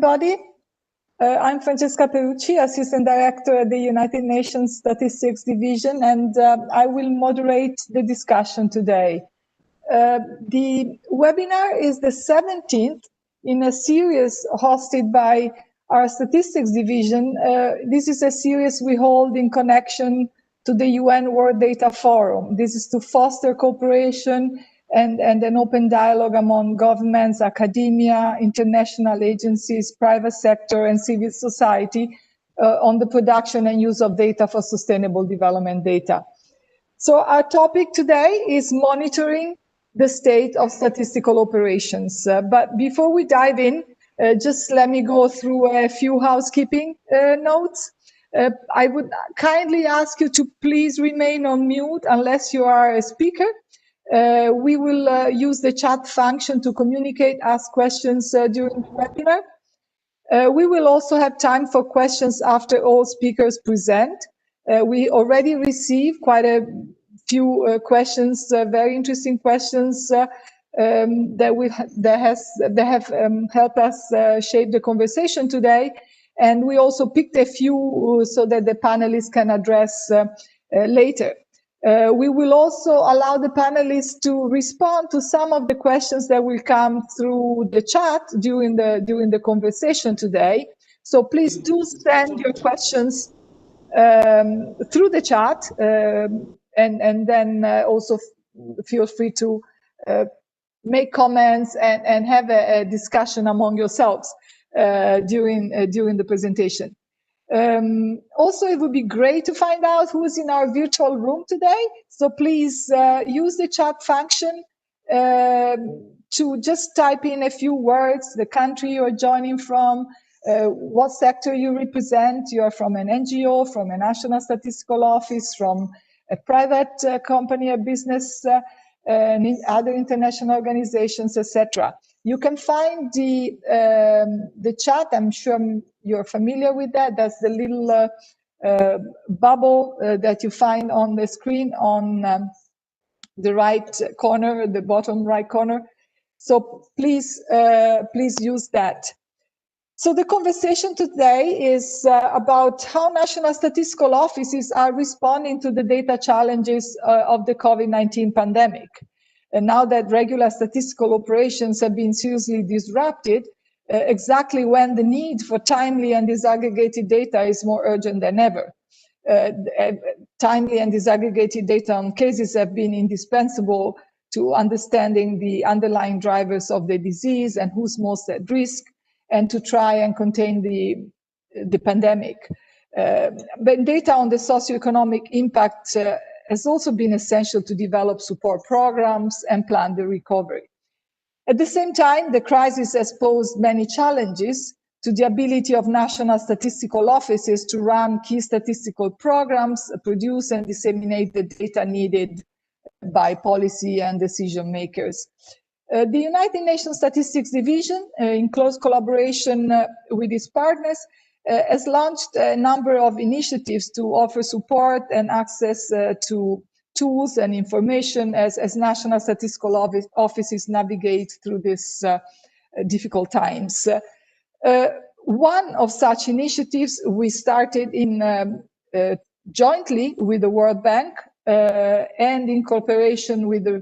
Everybody, I'm Francesca Perucci, Assistant Director at the United Nations Statistics Division, and I will moderate the discussion today. The webinar is the 17th in a series hosted by our Statistics Division. This is a series we hold in connection to the UN World Data Forum. This is to foster cooperation and an open dialogue among governments, academia, international agencies, private sector, and civil society on the production and use of data for sustainable development data. So our topic today is monitoring the state of statistical operations. But before we dive in, just let me go through a few housekeeping notes. I would kindly ask you to please remain on mute unless you are a speaker. We will use the chat function to communicate, ask questions during the webinar. We will also have time for questions after all speakers present. We already received quite a few questions, very interesting questions that have helped us shape the conversation today. And we also picked a few so that the panelists can address later. We will also allow the panelists to respond to some of the questions that will come through the chat during the conversation today. So please do send your questions through the chat, and then also feel free to make comments and have a discussion among yourselves during the presentation. Also, it would be great to find out who's in our virtual room today. So please use the chat function to just type in a few words, the country you're joining from, what sector you represent. You're from an NGO, from a national statistical office, from a private company, a business, and other international organizations, etc. You can find the chat. I'm sure you're familiar with that. That's the little bubble that you find on the screen on the right corner, the bottom right corner. So please use that. So the conversation today is about how national statistical offices are responding to the data challenges of the COVID-19 pandemic. And now that regular statistical operations have been seriously disrupted, exactly when the need for timely and disaggregated data is more urgent than ever. Timely and disaggregated data on cases have been indispensable to understanding the underlying drivers of the disease and who's most at risk, and to try and contain the pandemic. But data on the socioeconomic impact has also been essential to develop support programs and plan the recovery. At the same time, the crisis has posed many challenges to the ability of national statistical offices to run key statistical programs, produce and disseminate the data needed by policy and decision makers. The United Nations Statistics Division, in close collaboration with its partners, has launched a number of initiatives to offer support and access to tools and information as national statistical offices navigate through these difficult times. One of such initiatives we started in jointly with the World Bank and in cooperation with the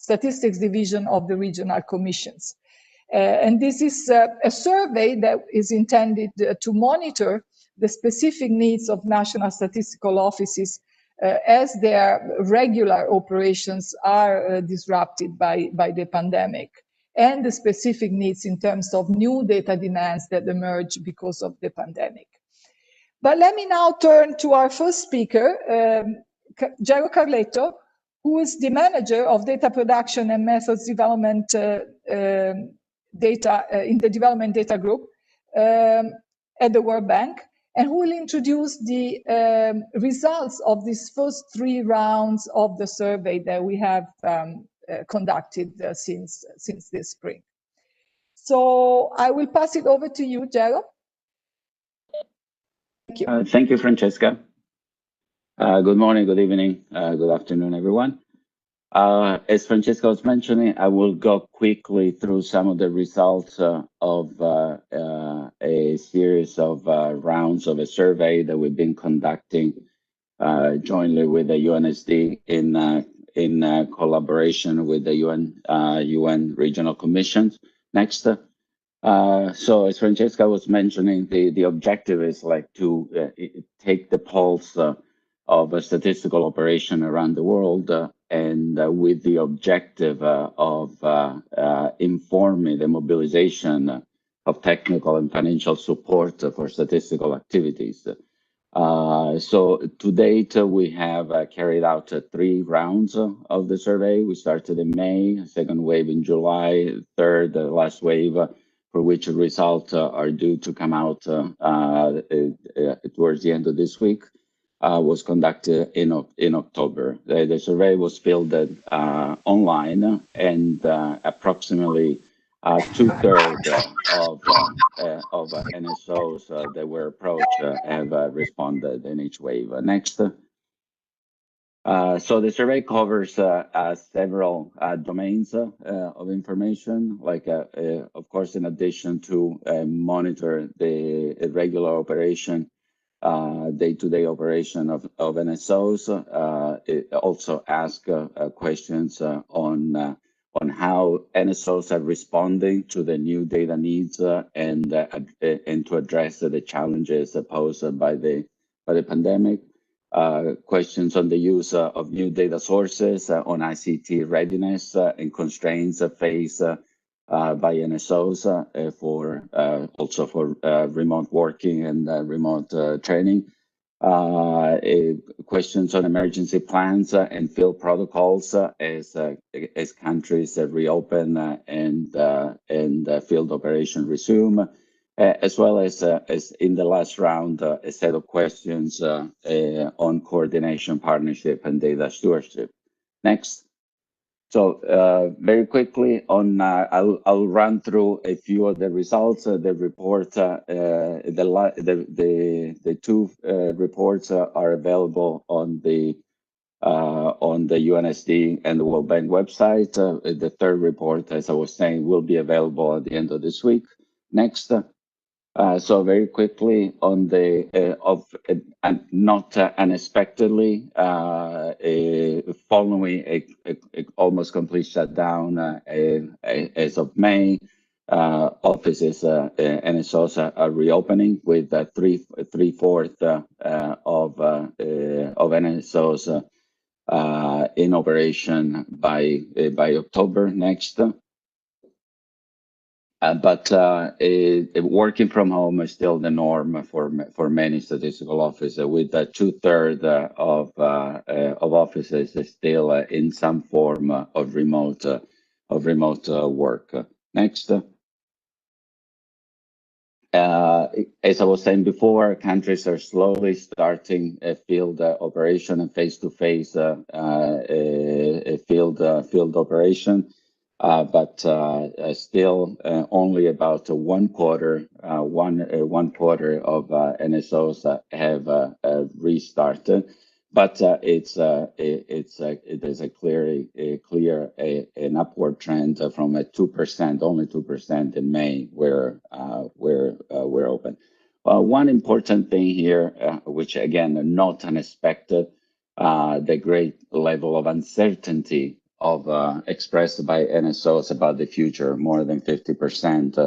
Statistics Division of the regional commissions. And this is a survey that is intended to monitor the specific needs of national statistical offices as their regular operations are disrupted by the pandemic, and the specific needs in terms of new data demands that emerge because of the pandemic. But let me now turn to our first speaker, Jairo Carletto, who is the manager of data production and methods development data in the development data group at the World Bank, and who will introduce the results of these first 3 rounds of the survey that we have conducted since this spring. So I will pass it over to you, Jairo. Thank you. Thank you, Francesca. Good morning, good evening, good afternoon, everyone. As Francesca was mentioning, I will go quickly through some of the results of a series of rounds of a survey that we've been conducting jointly with the UNSD in collaboration with the UN Regional Commissions. Next. So as Francesca was mentioning, the objective is like to take the pulse of a statistical operation around the world and with the objective of informing the mobilization of technical and financial support for statistical activities. So to date, we have carried out 3 rounds of the survey. We started in May, second wave in July, third, last wave, for which results are due to come out towards the end of this week, was conducted in October. The survey was filled online, and approximately 2/3 of NSOs that were approached have responded in each wave. Next. So the survey covers several domains of information, like, of course, in addition to monitor the regular operation, day-to-day operation of NSOs. It also asks questions on how NSOs are responding to the new data needs and to address the challenges posed by the pandemic. Questions on the use of new data sources, on ICT readiness and constraints faced by NSOs also for remote working and remote training. Questions on emergency plans and field protocols as countries reopen and field operation resume. As well as in the last round, a set of questions on coordination, partnership, and data stewardship. Next. So very quickly on, I'll run through a few of the results. The report, the 2 reports are available on the UNSD and the World Bank website. The 3rd report, as I was saying, will be available at the end of this week. Next. So very quickly on the not unexpectedly, following a almost complete shutdown as of May, offices NSOs are reopening with 3/4 of NSOs in operation by October. Next. But working from home is still the norm for many statistical offices, with 2/3 of offices still in some form of remote work. Next. As I was saying before, countries are slowly starting a field operation and face-to-face field operation. But still only about 1/4 of NSOs have restarted. But it is a clear an upward trend from a 2%, only 2% in May, where we're open. One important thing here, which again not unexpected, the great level of uncertainty expressed by NSOs about the future. More than 50%,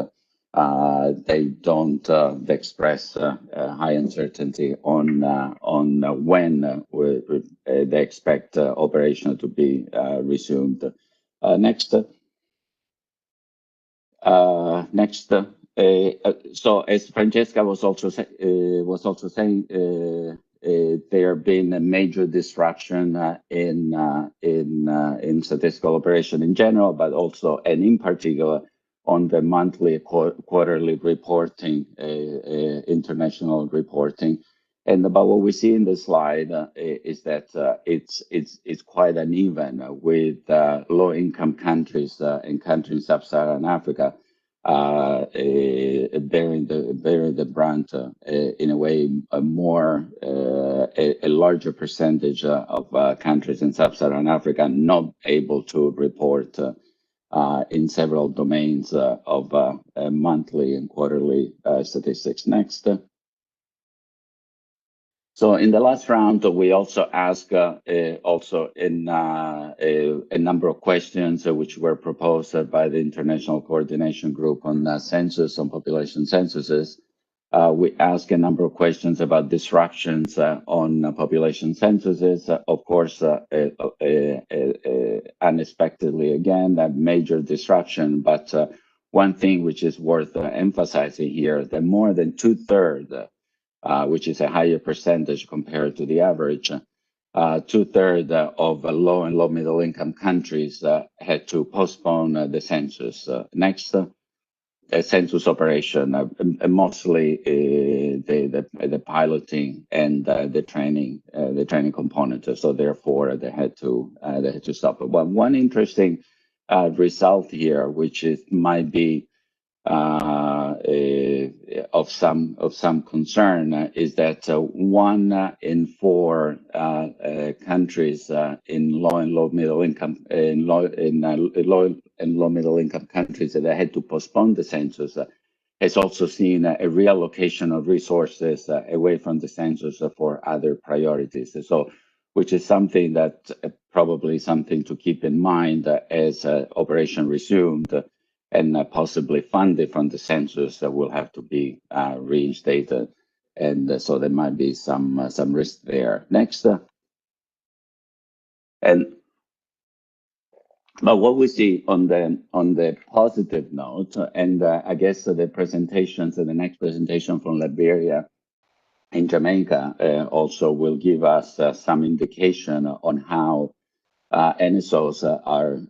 they don't express high uncertainty on when they expect operation to be resumed. Next. Next. So as Francesca was also saying, there been a major disruption in statistical operation in general, but also and in particular on the monthly quarterly reporting, international reporting. And about what we see in the slide is that it's quite uneven, with low-income countries and countries in sub-Saharan Africa bearing the brunt in a way, a larger percentage of countries in sub-Saharan Africa not able to report in several domains of monthly and quarterly statistics. Next. So in the last round, we also asked in a number of questions which were proposed by the International Coordination Group on census, on population censuses. We asked a number of questions about disruptions on population censuses. Of course, unexpectedly, again, a major disruption. But one thing which is worth emphasizing here, that more than 2/3, which is a higher percentage compared to the average, 2/3 of low and low middle income countries had to postpone the census. Next. A census operation, mostly the piloting and the training component. So therefore, they had to stop. But one interesting result here, which might be of some concern, is that 1 in 4 countries in low and low middle income countries that had to postpone the census has also seen a reallocation of resources away from the census for other priorities. So, which is something that probably something to keep in mind as operation resumed. And possibly funded from the census that will have to be reinstated, and so there might be some risk there. Next, but what we see on the positive note, and I guess the presentations, the next presentation from Liberia in Jamaica also will give us some indication on how NSOs are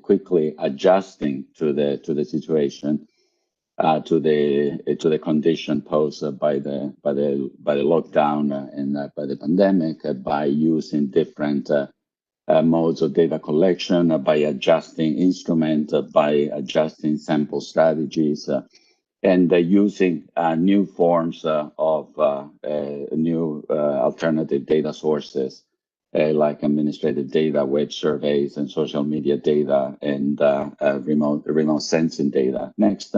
quickly adjusting to the situation, to the condition posed by the lockdown and by the pandemic, by using different modes of data collection, by adjusting instruments, by adjusting sample strategies, and using new forms of new alternative data sources. Like administrative data, web surveys, and social media data, and remote sensing data. Next.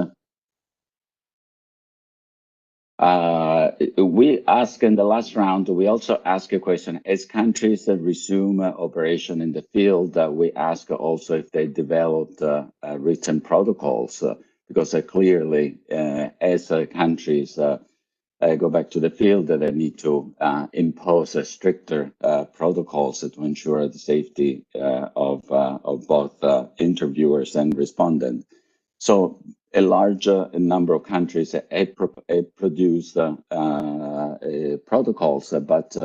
We ask in the last round, we also ask a question, as countries countries operation in the field, we ask also if they developed written protocols, because clearly as countries go back to the field, that they need to impose stricter protocols to ensure the safety of both interviewers and respondents. So a large number of countries produce protocols, but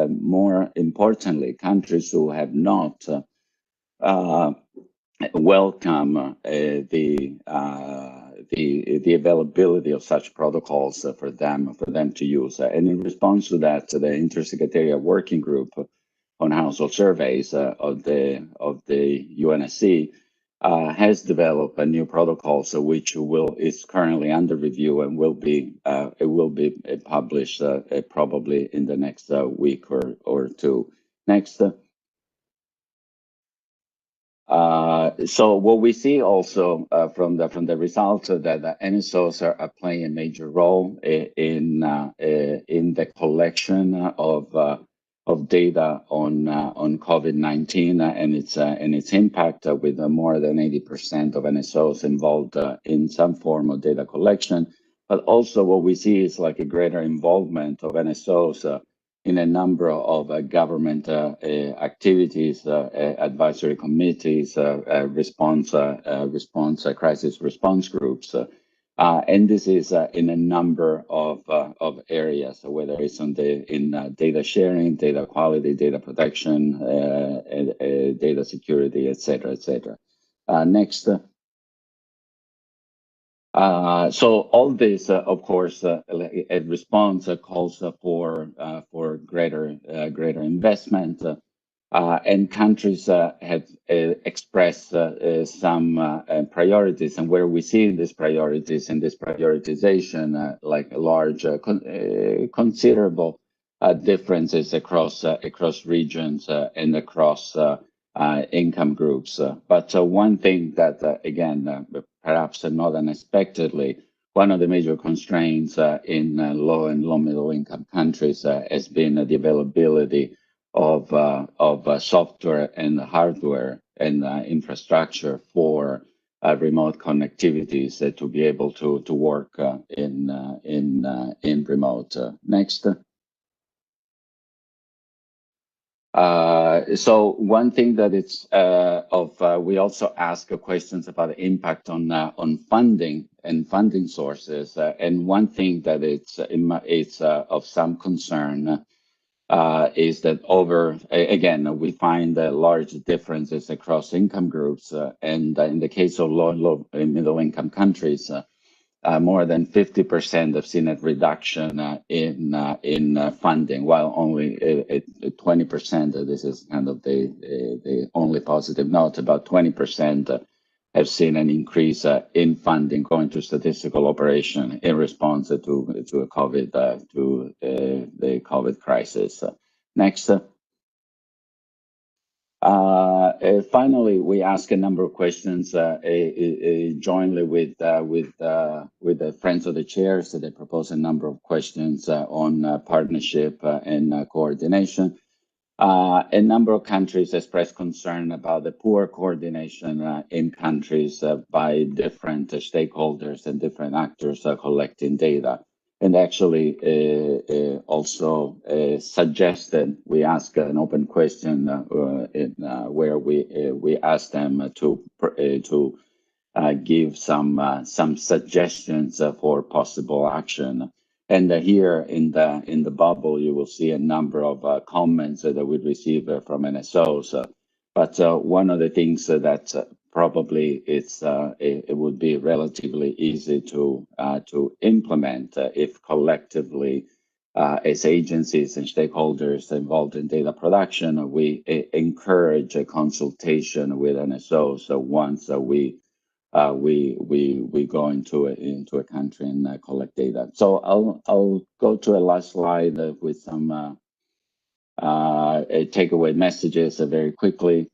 more importantly, countries who have not welcome the availability of such protocols for them to use. And in response to that, the Intersecretariat Working Group on Household Surveys of the UNSD has developed a new protocol, which is currently under review and will be published probably in the next week or two. Next. So what we see also from the results that the NSOs are playing a major role in the collection of data on COVID-19 and its impact, with more than 80% of NSOs involved in some form of data collection. But also what we see is like a greater involvement of NSOs in a number of government activities, advisory committees, crisis response groups, and this is in a number of areas, whether it's in data sharing, data quality, data protection, data security, etc., etc. Next. So all this, of course, a response calls for greater investment And countries have expressed some priorities, and where we see these priorities and this prioritization, like large, considerable differences across regions and across income groups. But one thing that, again, perhaps not unexpectedly, one of the major constraints in low and low-middle income countries has been the availability of software and hardware and infrastructure for remote connectivities to be able to work in remote. Next. So one thing that it's we also ask questions about the impact on funding and funding sources, and one thing that it's of some concern is that again, we find large differences across income groups, and in the case of low and middle income countries, more than 50% have seen a reduction in funding, while only 20%, this is kind of the only positive note, about 20% have seen an increase in funding going to statistical operation in response to a the COVID crisis. Next. Finally, we ask a number of questions jointly with the Friends of the Chair. So they propose a number of questions on partnership and coordination. A number of countries express concern about the poor coordination in countries by different stakeholders and different actors collecting data. And actually also suggested we ask an open question where we ask them to give some suggestions for possible action. And here in the bubble, you will see a number of comments that we receive from NSOs. But one of the things that probably it would be relatively easy to implement if collectively, as agencies and stakeholders involved in data production, we encourage a consultation with NSOs. So once we go into a country and collect data. So I'll go to a last slide with some takeaway messages very quickly.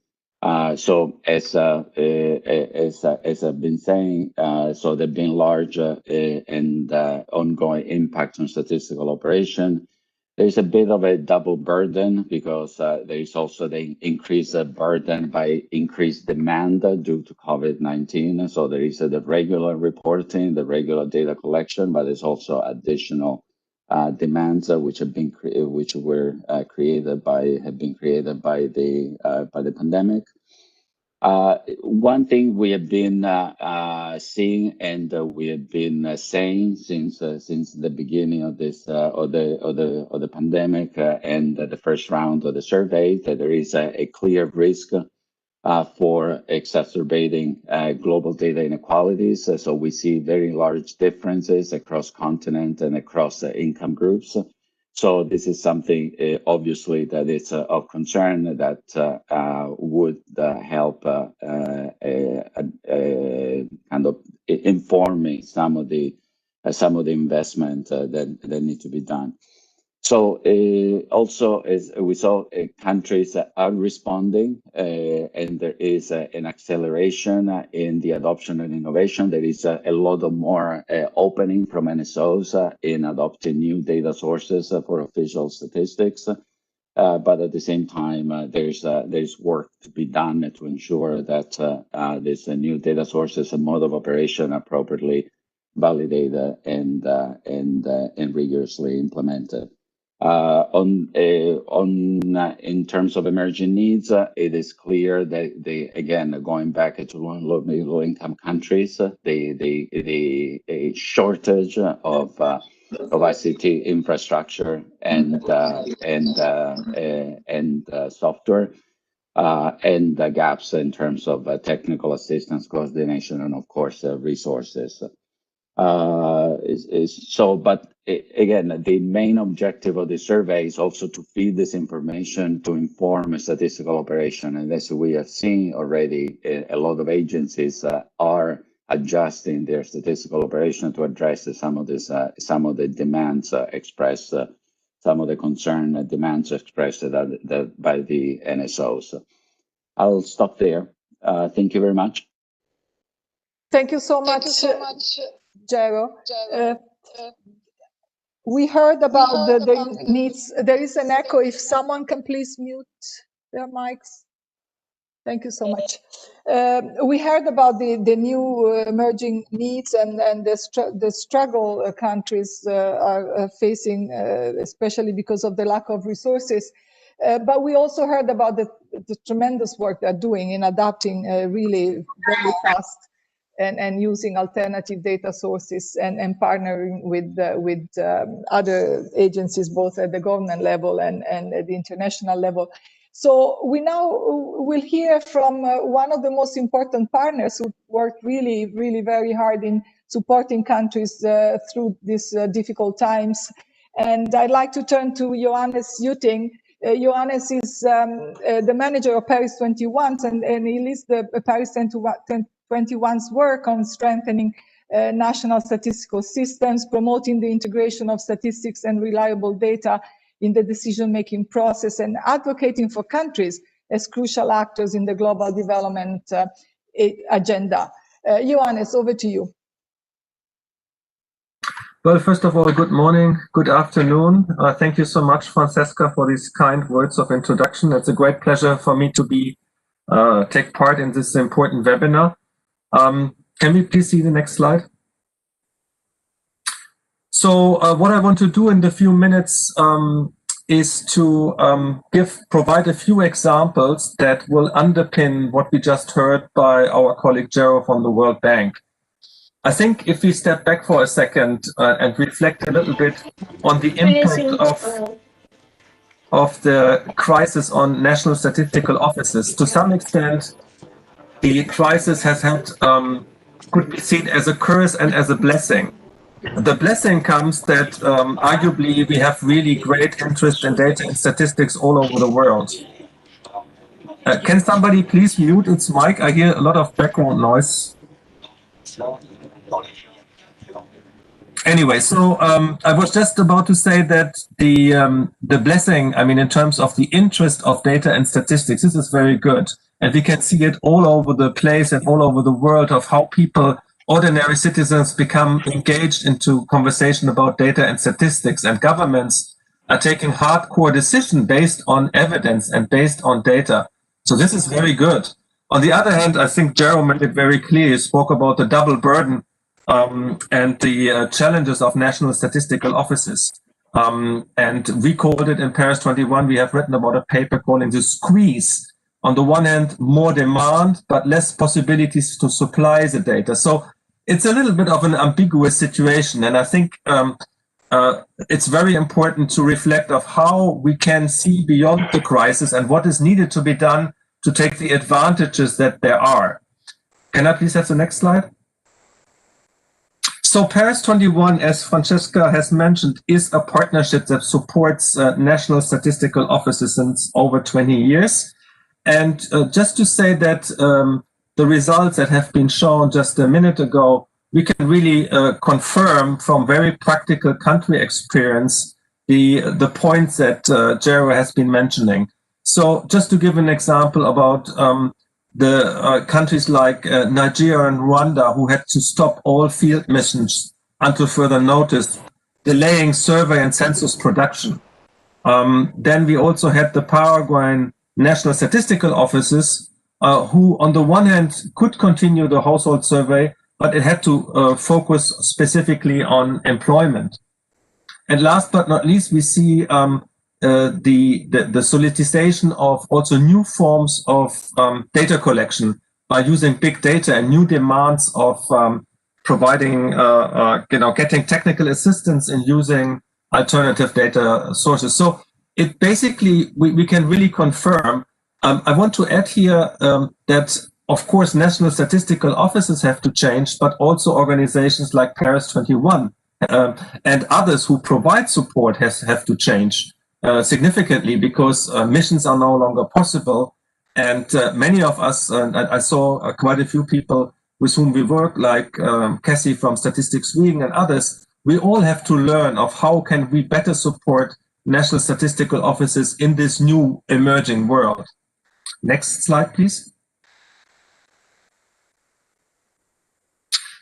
So as I've been saying, so there've been large and ongoing impact on statistical operation. There's a bit of a double burden because there is also the increased burden by increased demand due to COVID-19. So there is the regular reporting, the regular data collection, but there's also additional demands which have been created by the pandemic. One thing we have been seeing and we have been saying since the beginning of this of the pandemic and the first round of the survey, that there is a clear risk for exacerbating global data inequalities. So we see very large differences across continent and across income groups. So this is something obviously that is of concern that would help kind of informing some of the investment that need to be done. So also, as we saw, countries are responding, and there is an acceleration in the adoption and innovation. There is a lot of more opening from NSOs in adopting new data sources for official statistics. But at the same time, there's work to be done to ensure that these new data sources and mode of operation are appropriately validated and rigorously implemented. In terms of emerging needs, it is clear that again, going back to low middle income countries, the shortage of ICT infrastructure and software, and the gaps in terms of technical assistance, coordination, and of course resources. But again, the main objective of the survey is also to feed this information to inform a statistical operation. And as we have seen already, a lot of agencies are adjusting their statistical operation to address some of the demands expressed, some of the concern demands expressed by the NSOs. I'll stop there. Thank you very much. Thank you so much, Gero. We heard about the needs. There is an echo. If someone can please mute their mics. Thank you so much. We heard about the new emerging needs and the struggle countries are facing, especially because of the lack of resources. But we also heard about the tremendous work they're doing in adapting really very fast and using alternative data sources and partnering with other agencies, both at the government level and at the international level. So we now will hear from one of the most important partners who worked really, really very hard in supporting countries through these difficult times. And I'd like to turn to Johannes Jutting. Johannes is the manager of Paris 21, and he leads the Paris 21's work on strengthening national statistical systems, promoting the integration of statistics and reliable data in the decision-making process, and advocating for countries as crucial actors in the global development agenda. Johannes, over to you. Well, first of all, good morning, good afternoon. Thank you so much, Francesca, for these kind words of introduction. It's a great pleasure for me to take part in this important webinar. Can we please see the next slide? So what I want to do in the few minutes is to provide a few examples that will underpin what we just heard by our colleague Gero from the World Bank. I think if we step back for a second and reflect a little bit on the impact of the crisis on national statistical offices, to some extent, the crisis has had could be seen as a curse and as a blessing. The blessing comes that arguably we have really great interest in data and statistics all over the world. Can somebody please mute its mic? I hear a lot of background noise. Anyway, so I was just about to say that the blessing, I mean, in terms of the interest of data and statistics, this is very good. And we can see it all over the place and all over the world of how people, ordinary citizens, become engaged into conversation about data and statistics, and governments are taking hardcore decisions based on evidence and based on data. So this is very good. On the other hand, I think Gero made it very clear. He spoke about the double burden and the challenges of national statistical offices. And we called it in Paris 21, we have written about a paper calling the squeeze. On the one hand, more demand, but less possibilities to supply the data. So it's a little bit of an ambiguous situation. And I think it's very important to reflect of how we can see beyond the crisis and what is needed to be done to take the advantages that there are. Can I please have the next slide? So Paris 21, as Francesca has mentioned, is a partnership that supports national statistical offices since over 20 years. And just to say that the results that have been shown just a minute ago, we can really confirm from very practical country experience the points that Gero has been mentioning. So just to give an example about the countries like Nigeria and Rwanda, who had to stop all field missions until further notice, delaying survey and census production. Then we also had the Paraguayan national statistical offices, who on the one hand could continue the household survey, but it had to focus specifically on employment. And last but not least, we see the solicitation of also new forms of data collection by using big data and new demands of providing, getting technical assistance in using alternative data sources. So it basically, we can really confirm. I want to add here that of course, national statistical offices have to change, but also organizations like Paris 21 and others who provide support have to change significantly, because missions are no longer possible. And many of us, I saw quite a few people with whom we work, like Cassie from Statistics Sweden and others, we all have to learn of how can we better support national statistical offices in this new emerging world. Next slide, please.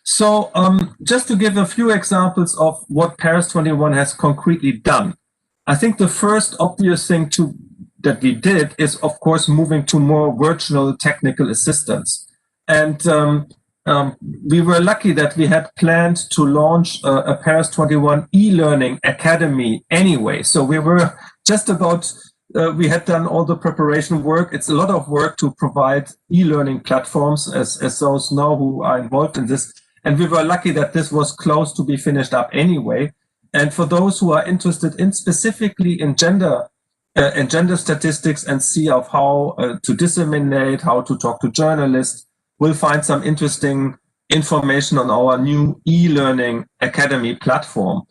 So just to give a few examples of what Paris 21 has concretely done, I think the first obvious thing that we did is, of course, moving to more virtual technical assistance. And we were lucky that we had planned to launch a Paris 21 e-learning academy anyway. So we were just about, we had done all the preparation work. It's a lot of work to provide e-learning platforms, as those know who are involved in this. And we were lucky that this was close to be finished up anyway. And for those who are interested in specifically in gender statistics and see of how to disseminate, how to talk to journalists, we'll find some interesting information on our new e-learning academy platform.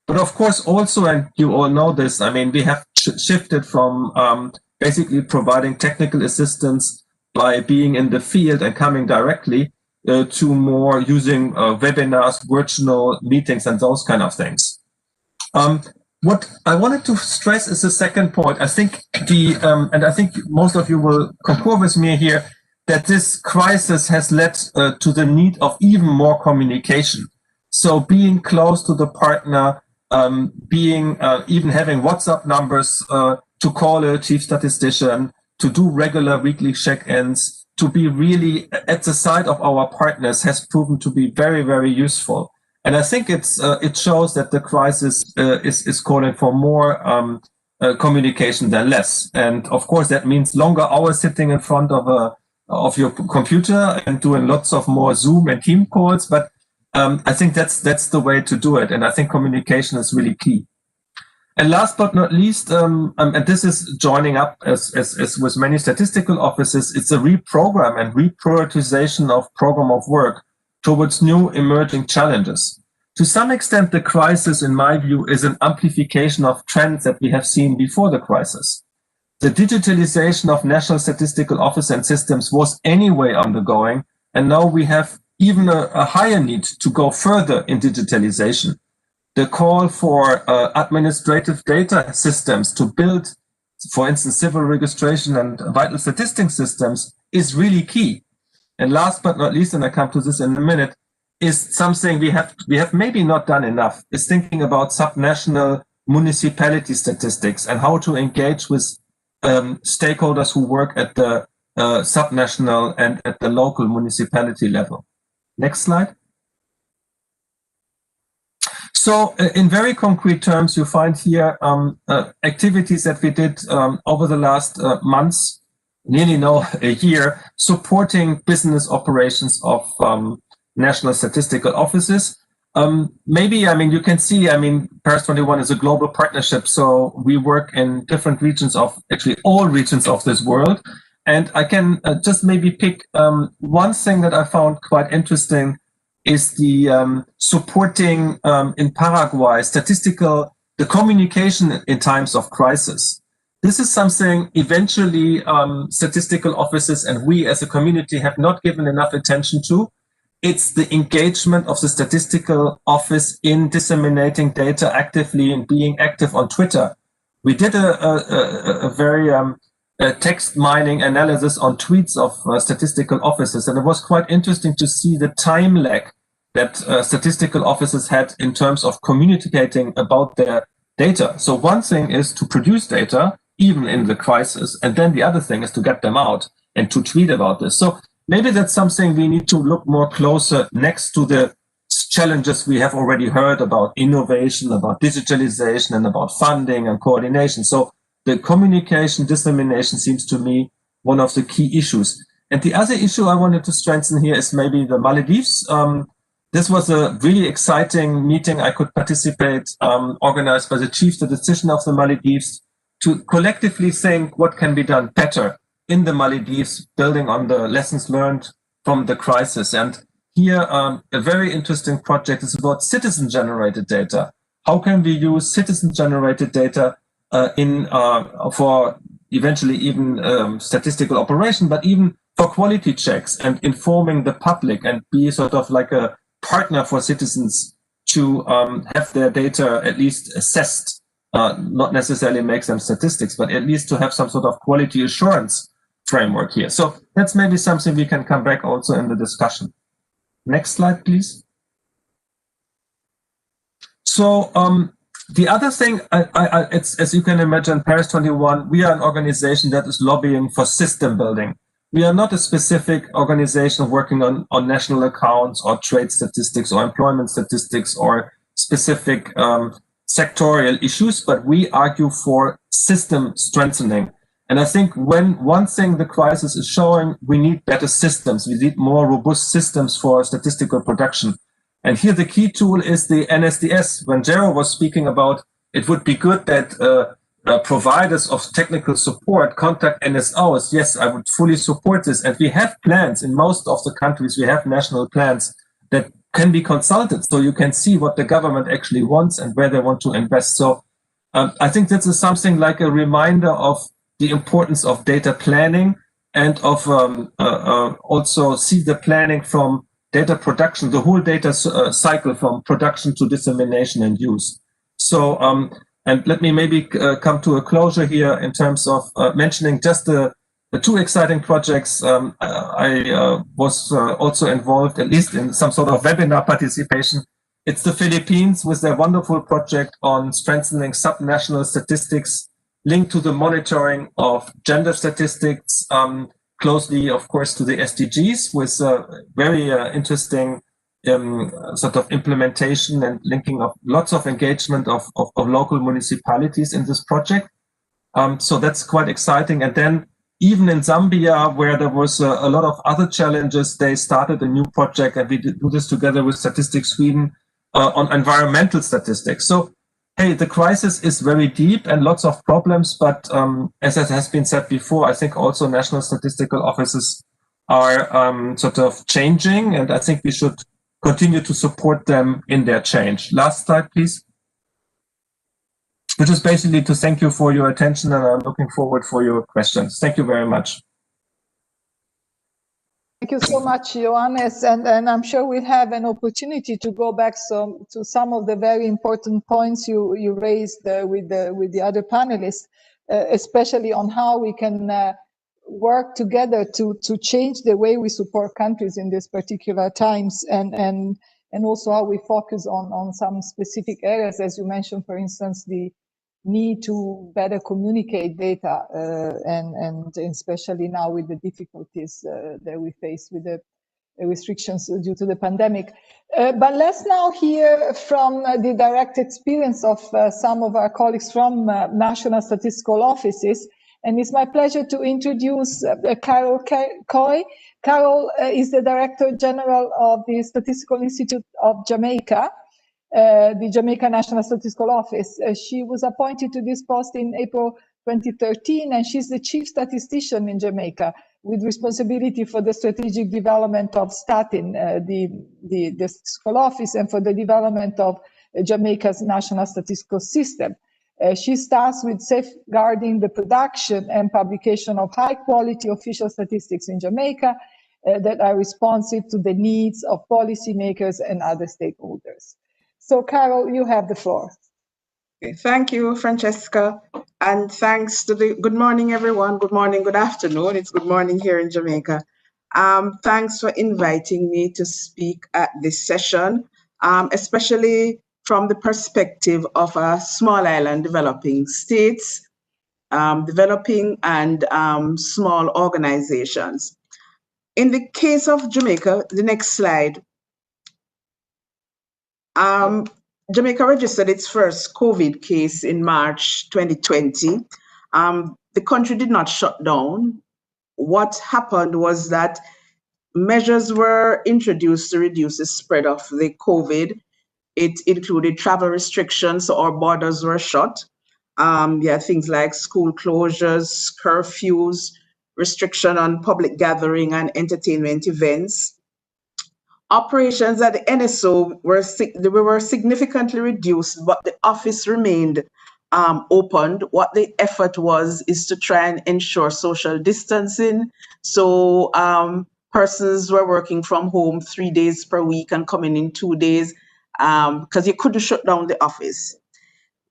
But of course also, and you all know this, I mean, we have shifted from basically providing technical assistance by being in the field and coming directly to more using webinars, virtual meetings, and those kind of things. What I wanted to stress is the second point. I think and I think most of you will concur with me here, that this crisis has led to the need of even more communication. So being close to the partner, even having WhatsApp numbers to call a chief statistician, to do regular weekly check-ins, to be really at the side of our partners has proven to be very, very useful. And I think it shows that the crisis is calling for more communication than less. And of course, that means longer hours sitting in front of your computer and doing lots of more Zoom and team calls. But I think that's the way to do it. And I think communication is really key. And last but not least, and this is joining up as with many statistical offices, it's a reprogram and reprioritization of program of work towards new emerging challenges. To some extent, the crisis, in my view, is an amplification of trends that we have seen before the crisis. The digitalization of national statistical office and systems was anyway undergoing, and now we have even a higher need to go further in digitalization. The call for administrative data systems to build, for instance, civil registration and vital statistics systems is really key. And last but not least, and I come to this in a minute, is something we have maybe not done enough, is thinking about subnational municipality statistics and how to engage with stakeholders who work at the subnational and at the local municipality level. Next slide. So in very concrete terms, you find here activities that we did over the last months, nearly now a year, supporting business operations of national statistical offices. Maybe, I mean, you can see, I mean, Paris 21 is a global partnership, so we work in different regions of, actually all regions of this world. And I can just maybe pick one thing that I found quite interesting is the supporting in Paraguay the communication in times of crisis. This is something eventually statistical offices and we as a community have not given enough attention to. It's the engagement of the statistical office in disseminating data actively and being active on Twitter. We did a very text mining analysis on tweets of statistical offices, and it was quite interesting to see the time lag that statistical offices had in terms of communicating about their data. So one thing is to produce data, even in the crisis, and then the other thing is to get them out and to tweet about this. So maybe that's something we need to look more closer next to the challenges we have already heard about innovation, about digitalization, and about funding and coordination. So the communication dissemination seems to me one of the key issues. And the other issue I wanted to strengthen here is maybe the Maldives. This was a really exciting meeting I could participate, organized by the chief statistician of the Maldives, to collectively think what can be done better in the Maldives, building on the lessons learned from the crisis. And here, a very interesting project is about citizen-generated data. How can we use citizen-generated data for eventually even statistical operation, but even for quality checks and informing the public, and be sort of like a partner for citizens to have their data at least assessed, not necessarily make them statistics, but at least to have some sort of quality assurance framework here. So that's maybe something we can come back also in the discussion. Next slide, please. So the other thing, it's, as you can imagine, Paris 21, we are an organization that is lobbying for system building. We are not a specific organization working on national accounts or trade statistics or employment statistics or specific sectorial issues, but we argue for system strengthening. And I think one thing the crisis is showing, we need better systems. We need more robust systems for statistical production. And here the key tool is the NSDS. When Jero was speaking about, it would be good that providers of technical support contact NSOs. Yes, I would fully support this. And we have plans in most of the countries. We have national plans that can be consulted, so you can see what the government actually wants and where they want to invest. So I think this is something like a reminder of the importance of data planning and of also see the planning from data production, the whole data cycle from production to dissemination and use. So, and let me maybe come to a closure here in terms of mentioning just the two exciting projects. I was also involved, at least in some sort of webinar participation. It's the Philippines with their wonderful project on strengthening subnational statistics linked to the monitoring of gender statistics, closely, of course, to the SDGs, with very interesting sort of implementation and linking of lots of engagement of local municipalities in this project. So that's quite exciting. And then even in Zambia, where there was a lot of other challenges, they started a new project, and we do this together with Statistics Sweden on environmental statistics. So hey, the crisis is very deep and lots of problems, but as it has been said before, I think also national statistical offices are sort of changing, and I think we should continue to support them in their change. Last slide, please. Which is basically to thank you for your attention, and I'm looking forward for your questions. Thank you very much. Thank you so much, Johannes, and I'm sure we'll have an opportunity to go back to some of the very important points you raised with the other panelists, especially on how we can work together to change the way we support countries in these particular times, and also how we focus on some specific areas, as you mentioned, for instance, the need to better communicate data, and especially now with the difficulties that we face with the restrictions due to the pandemic. But let's now hear from the direct experience of some of our colleagues from National Statistical Offices. And it's my pleasure to introduce Carol Coy. Carol is the Director General of the Statistical Institute of Jamaica, the Jamaica National Statistical Office. She was appointed to this post in April 2013, and she's the chief statistician in Jamaica with responsibility for the strategic development of Statin, the statistical office, and for the development of Jamaica's national statistical system. She starts with safeguarding the production and publication of high-quality official statistics in Jamaica that are responsive to the needs of policymakers and other stakeholders. So, Carol, you have the floor. Okay, thank you, Francesca, and thanks to the good morning, everyone. Good morning, good afternoon. It's good morning here in Jamaica. Thanks for inviting me to speak at this session, especially from the perspective of a small island developing states, developing and small organizations. In the case of Jamaica, the next slide, Jamaica registered its first COVID case in March 2020. The country did not shut down. What happened was that measures were introduced to reduce the spread of the COVID. It included travel restrictions, so our borders were shut. Things like school closures, curfews, restriction on public gathering and entertainment events. Operations at the NSO were significantly reduced, but the office remained opened. What the effort was is to try and ensure social distancing. So persons were working from home 3 days per week and coming in 2 days because you couldn't shut down the office.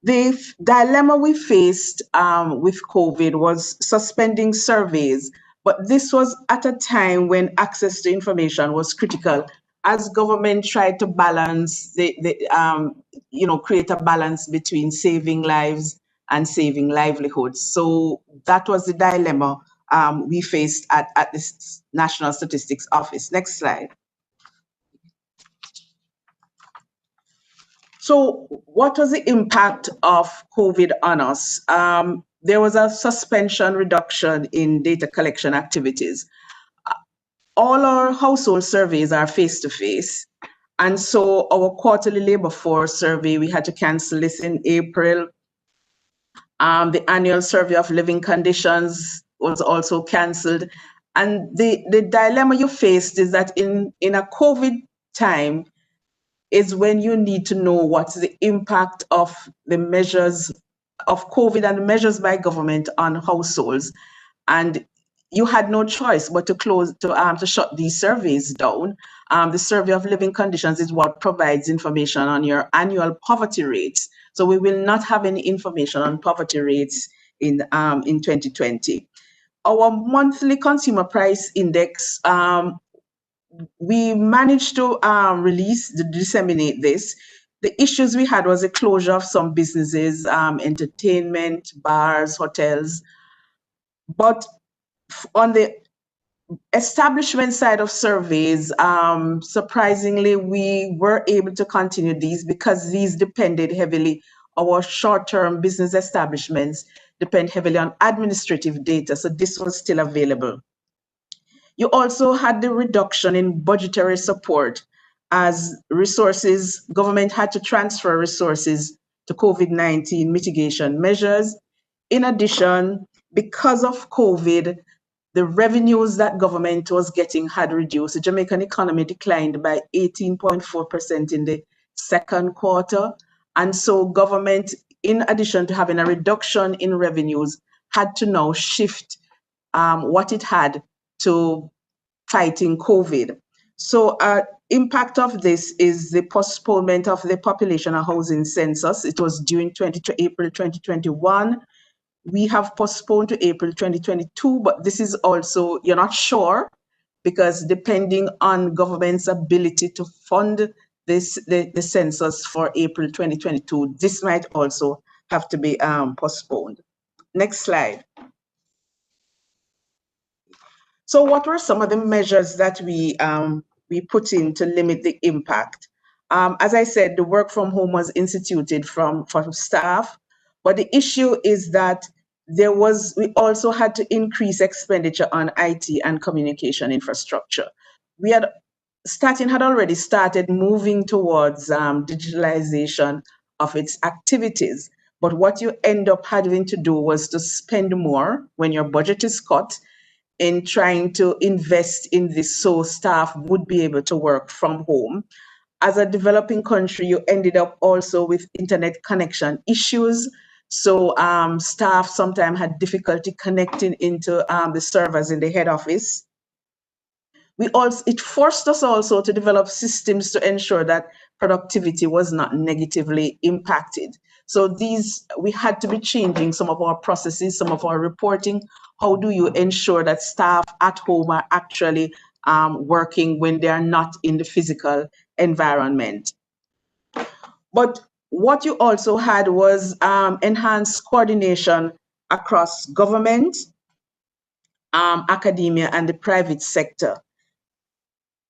The dilemma we faced with COVID was suspending surveys, but this was at a time when access to information was critical as government tried to balance create a balance between saving lives and saving livelihoods. So that was the dilemma we faced at the National Statistics Office. Next slide. So what was the impact of COVID on us? There was a suspension reduction in data collection activities. All our household surveys are face-to-face. And so our quarterly labor force survey, we had to cancel this in April. The annual survey of living conditions was also canceled. And the dilemma you faced is that in a COVID time, is when you need to know what's the impact of the measures of COVID and the measures by government on households. And you had no choice but to shut these surveys down. The survey of living conditions is what provides information on your annual poverty rates. So we will not have any information on poverty rates in 2020. Our monthly consumer price index, we managed to disseminate this. The issues we had was the closure of some businesses, entertainment, bars, hotels. But on the establishment side of surveys, surprisingly, we were able to continue these because these depended heavily, our short-term business establishments depend heavily on administrative data, so this was still available. You also had the reduction in budgetary support as government had to transfer resources to COVID-19 mitigation measures. In addition, because of COVID, the revenues that government was getting had reduced. The Jamaican economy declined by 18.4% in the second quarter. And so government, in addition to having a reduction in revenues, had to now shift what it had to fighting COVID. So impact of this is the postponement of the population and housing census. It was due in April 2021. We have postponed to April 2022, but this is also, you're not sure, because depending on government's ability to fund this, the census for April 2022, this might also have to be postponed. Next slide. So what were some of the measures that we put in to limit the impact? As I said, the work from home was instituted for staff, but the issue is that we also had to increase expenditure on IT and communication infrastructure. Statin had already started moving towards digitalization of its activities, but what you end up having to do was to spend more when your budget is cut in trying to invest in this so staff would be able to work from home. As a developing country, you ended up also with internet connection issues. So staff sometimes had difficulty connecting into the servers in the head office. It forced us also to develop systems to ensure that productivity was not negatively impacted. So we had to be changing some of our processes, some of our reporting. How do you ensure that staff at home are actually working when they are not in the physical environment? But what you also had was enhanced coordination across government, academia, and the private sector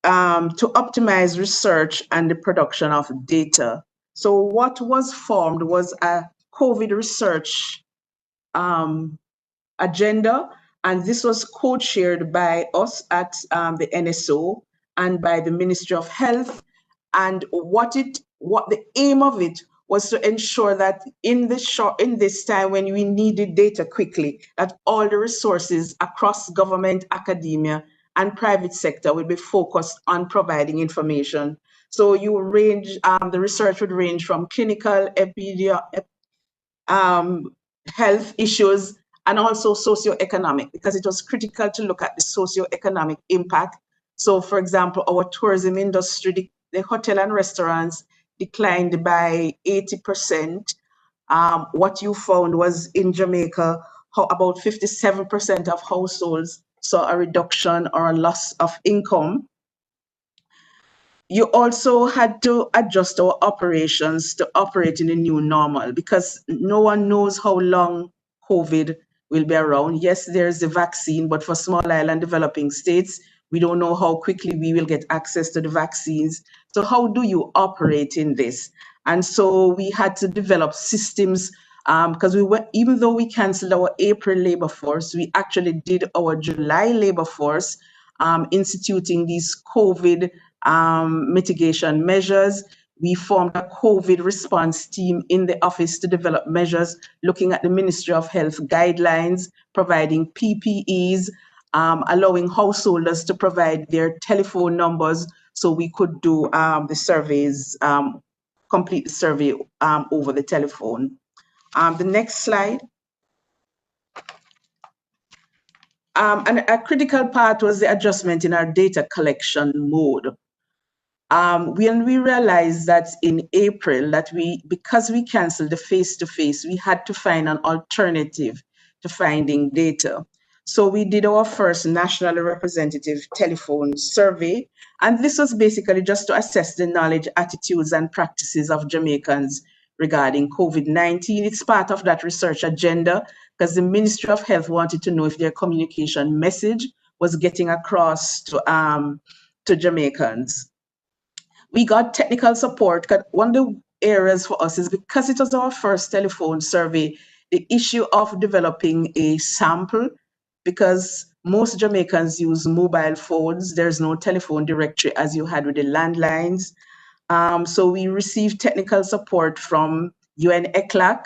to optimize research and the production of data. So what was formed was a COVID research agenda, and this was co-chaired by us at the NSO and by the Ministry of Health. And what the aim of it was to ensure that in this time when we needed data quickly, that all the resources across government, academia, and private sector will be focused on providing information. So you range, the research would range from clinical, health issues, and also socioeconomic, because it was critical to look at the socioeconomic impact. So for example, our tourism industry, the hotel and restaurants declined by 80%. What you found was in Jamaica, how about 57% of households saw a reduction or a loss of income. You also had to adjust our operations to operate in a new normal, because no one knows how long COVID will be around. Yes, there's a vaccine, but for small island developing states, we don't know how quickly we will get access to the vaccines. So how do you operate in this? And so we had to develop systems, because even though we canceled our April labor force, we actually did our July labor force, instituting these COVID mitigation measures. We formed a COVID response team in the office to develop measures, looking at the Ministry of Health guidelines, providing PPEs, allowing householders to provide their telephone numbers so we could do the surveys, complete the survey over the telephone. The next slide. And a critical part was the adjustment in our data collection mode. When we realized that in April that because we canceled the face-to-face, we had to find an alternative to finding data. So we did our first nationally representative telephone survey. And this was basically just to assess the knowledge, attitudes, and practices of Jamaicans regarding COVID-19. It's part of that research agenda, because the Ministry of Health wanted to know if their communication message was getting across to Jamaicans. We got technical support. One of the areas for us is because it was our first telephone survey, the issue of developing a sample, because most Jamaicans use mobile phones. There's no telephone directory as you had with the landlines. So we received technical support from UNECLAC.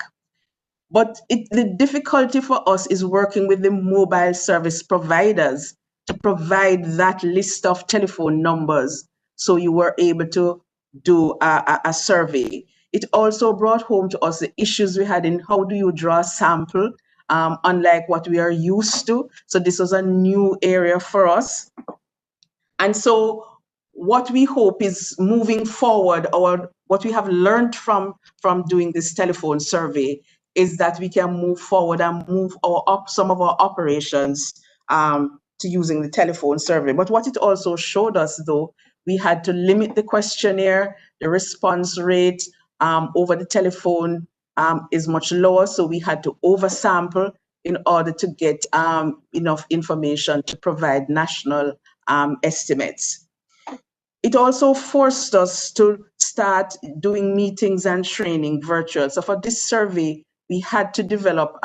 But the difficulty for us is working with the mobile service providers to provide that list of telephone numbers, so you were able to do a survey. It also brought home to us the issues we had in how do you draw a sample, unlike what we are used to. So this was a new area for us. And so what we hope is moving forward, or what we have learned from doing this telephone survey, is that we can move forward and move some of our operations to using the telephone survey. But what it also showed us, though, we had to limit the questionnaire. The response rate over the telephone is much lower, so we had to oversample in order to get enough information to provide national estimates. It also forced us to start doing meetings and training virtual. So for this survey, we had to develop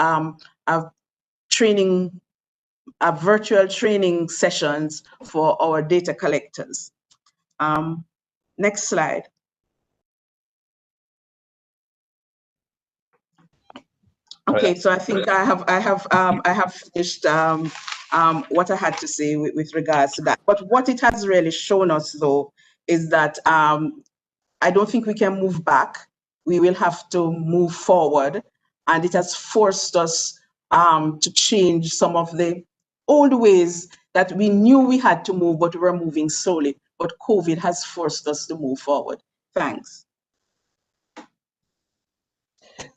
virtual training sessions for our data collectors. Next slide. Okay, so I think I have finished what I had to say with regards to that. But what it has really shown us, though, is that I don't think we can move back. We will have to move forward, and it has forced us to change some of the old ways that we knew we had to move, but we were moving slowly. But COVID has forced us to move forward. Thanks.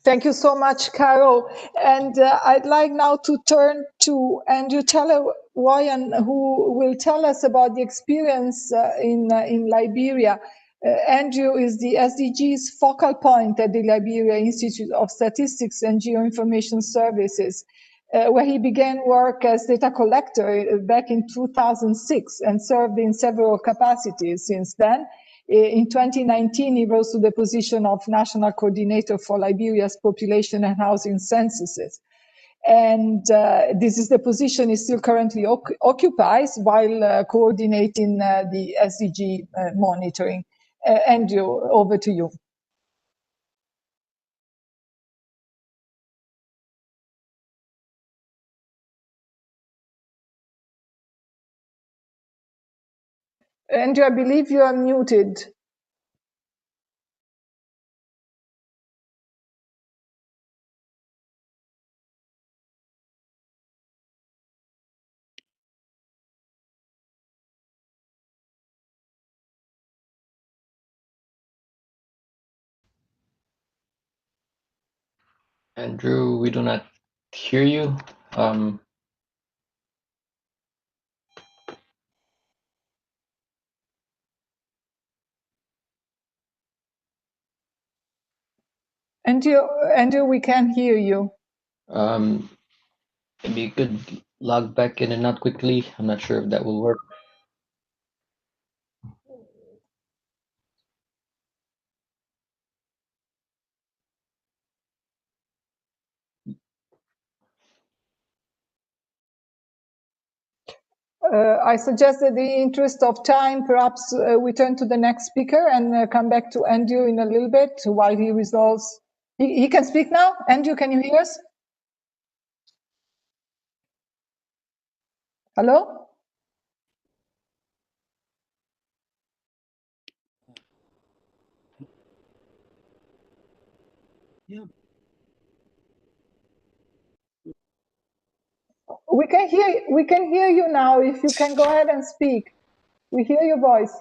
Thank you so much, Carol. And I'd like now to turn to Andrew Telewayan, who will tell us about the experience in Liberia. Andrew is the SDG's focal point at the Liberia Institute of Statistics and Geoinformation Services, where he began work as data collector back in 2006 and served in several capacities since then. In 2019, he rose to the position of National Coordinator for Liberia's Population and Housing Censuses. And this is the position he still currently occupies while coordinating the SDG monitoring. Andrew, over to you. Andrew, I believe you are muted. Andrew, we do not hear you. Andrew, we can hear you. Maybe you could log back in and out quickly. I'm not sure if that will work. I suggest that in the interest of time, perhaps we turn to the next speaker and come back to Andrew in a little bit while he resolves. He can speak now? Andrew, can you hear us? Hello? Yeah. We can hear you now. If you can go ahead and speak. We hear your voice.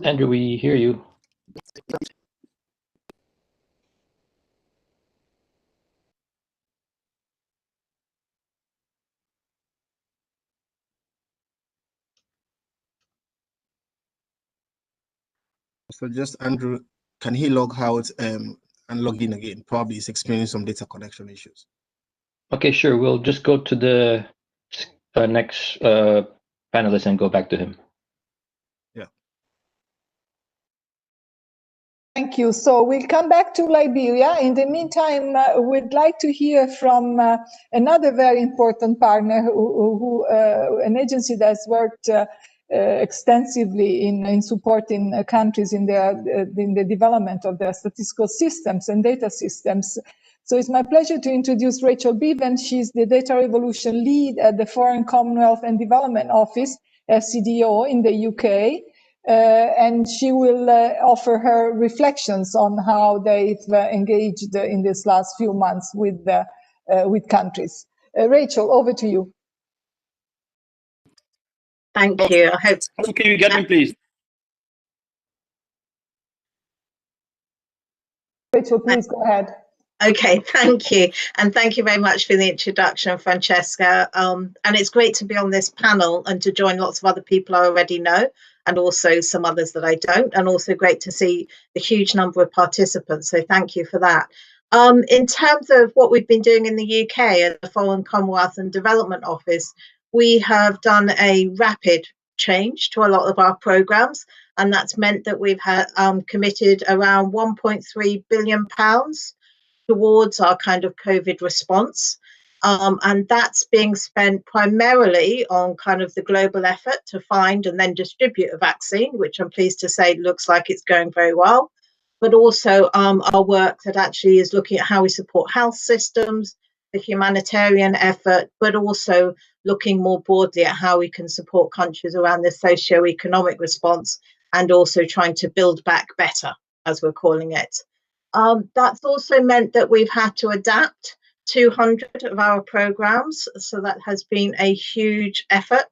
Andrew, we hear you. So just Andrew, can he log out and log in again? Probably he's experiencing some data connection issues. Okay, sure. We'll just go to the next panelist and go back to him. Yeah. Thank you. So we'll come back to Liberia. In the meantime, we'd like to hear from another very important partner, an agency that's worked extensively in supporting countries in the development of their statistical systems and data systems. So it's my pleasure to introduce Rachel Biven. She's the Data Revolution Lead at the Foreign, Commonwealth and Development Office, FCDO, in the UK. And she will offer her reflections on how they've engaged in this last few months with countries. Rachel, over to you. Thank you. I hope. Can you get me, please? Rachel, please go ahead. Okay, thank you. And thank you very much for the introduction, Francesca. And it's great to be on this panel and to join lots of other people I already know, and also some others that I don't, and also great to see the huge number of participants. So thank you for that. In terms of what we've been doing in the UK at the Foreign, Commonwealth and Development Office, we have done a rapid change to a lot of our programs, and that's meant that we've had committed around £1.3 billion towards our kind of COVID response. And that's being spent primarily on kind of the global effort to find and then distribute a vaccine, which I'm pleased to say looks like it's going very well. But also our work that actually is looking at how we support health systems, the humanitarian effort, but also looking more broadly at how we can support countries around the socio-economic response and also trying to build back better, as we're calling it. That's also meant that we've had to adapt 200 of our programs. So that has been a huge effort,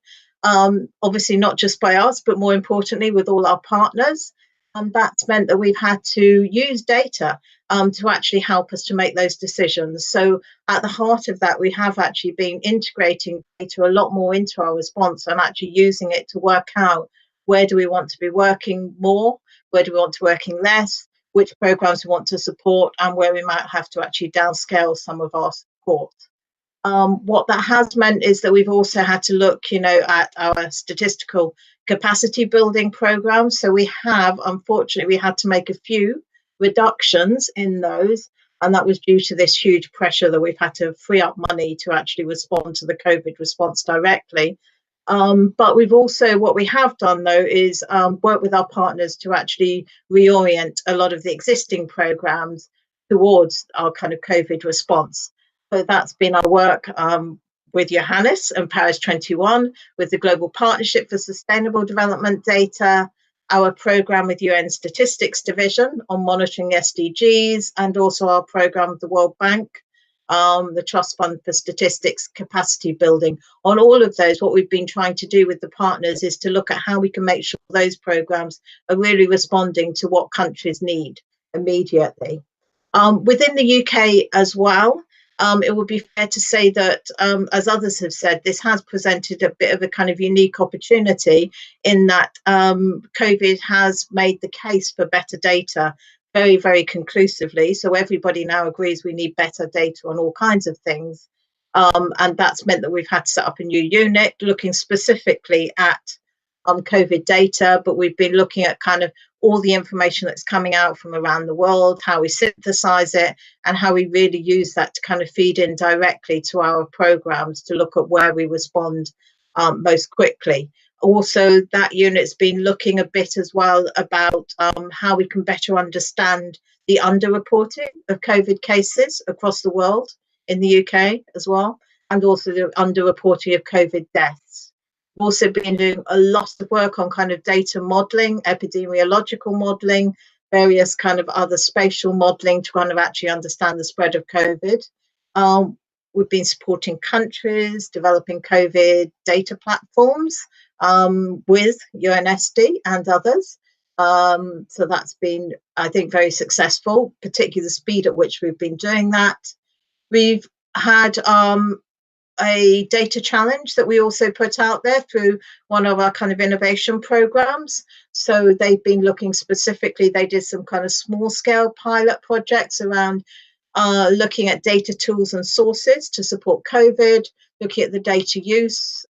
obviously not just by us, but more importantly with all our partners. And that's meant that we've had to use data to actually help us to make those decisions. So at the heart of that, we have actually been integrating data a lot more into our response and actually using it to work out where do we want to be working more, where do we want to be working less, which programs we want to support, and where we might have to actually downscale some of our support. What that has meant is that we've also had to look, at our statistical capacity building programs. So we have, unfortunately, we had to make a few reductions in those. And that was due to this huge pressure that we've had to free up money to actually respond to the COVID response directly. But we've also, what we have done though, is work with our partners to actually reorient a lot of the existing programs towards our kind of COVID response. So that's been our work with Johannes and Paris 21, with the Global Partnership for Sustainable Development Data, our program with UN Statistics Division on monitoring SDGs, and also our program with the World Bank, the Trust Fund for Statistics Capacity Building. On all of those, what we've been trying to do with the partners is to look at how we can make sure those programs are really responding to what countries need immediately. Within the UK as well, it would be fair to say that, as others have said, this has presented a bit of a kind of unique opportunity in that COVID has made the case for better data very, very conclusively. So everybody now agrees we need better data on all kinds of things. And that's meant that we've had to set up a new unit looking specifically at COVID data, but we've been looking at kind of all the information that's coming out from around the world, how we synthesize it, and how we really use that to kind of feed in directly to our programs to look at where we respond most quickly. Also, that unit's been looking a bit as well about how we can better understand the underreporting of COVID cases across the world, in the UK as well, and also the underreporting of COVID deaths. We've also been doing a lot of work on kind of data modelling, epidemiological modelling, various kind of other spatial modelling to kind of actually understand the spread of COVID. We've been supporting countries, developing COVID data platforms with UNSD and others. So that's been, I think, very successful, particularly the speed at which we've been doing that. We've had a data challenge that we also put out there through one of our kind of innovation programs. So they've been looking specifically, they did some kind of small scale pilot projects around looking at data tools and sources to support COVID, looking at the data use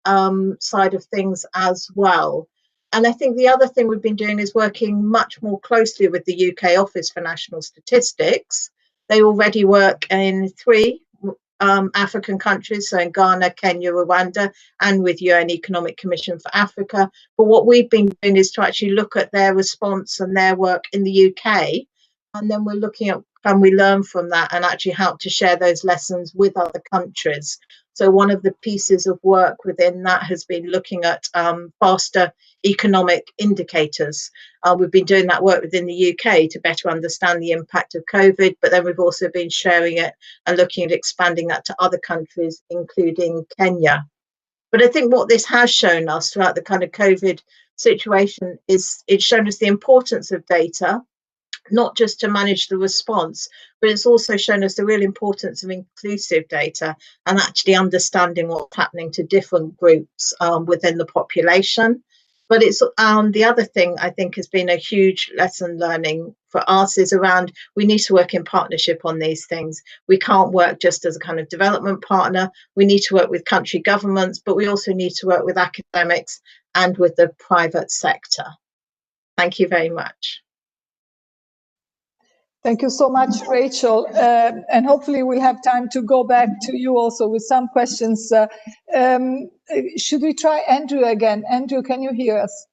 side of things as well. And I think the other thing we've been doing is working much more closely with the UK Office for National Statistics. They already work in 3 African countries, so in Ghana, Kenya, Rwanda, and with UN Economic Commission for Africa. But what we've been doing is to actually look at their response and their work in the UK, and then we're looking at, can we learn from that and actually help to share those lessons with other countries. So one of the pieces of work within that has been looking at faster economic indicators. We've been doing that work within the UK to better understand the impact of COVID, but then we've also been sharing it and looking at expanding that to other countries, including Kenya. But I think what this has shown us throughout the kind of COVID situation is it's shown us the importance of data, not just to manage the response, but it's also shown us the real importance of inclusive data and actually understanding what's happening to different groups within the population. But it's the other thing I think has been a huge lesson learning for us is around, we need to work in partnership on these things. We can't work just as a kind of development partner. We need to work with country governments, but we also need to work with academics and with the private sector. Thank you very much. Thank you so much, Rachel. And hopefully we'll have time to go back to you also with some questions. Should we try Andrew again? Andrew, can you hear us?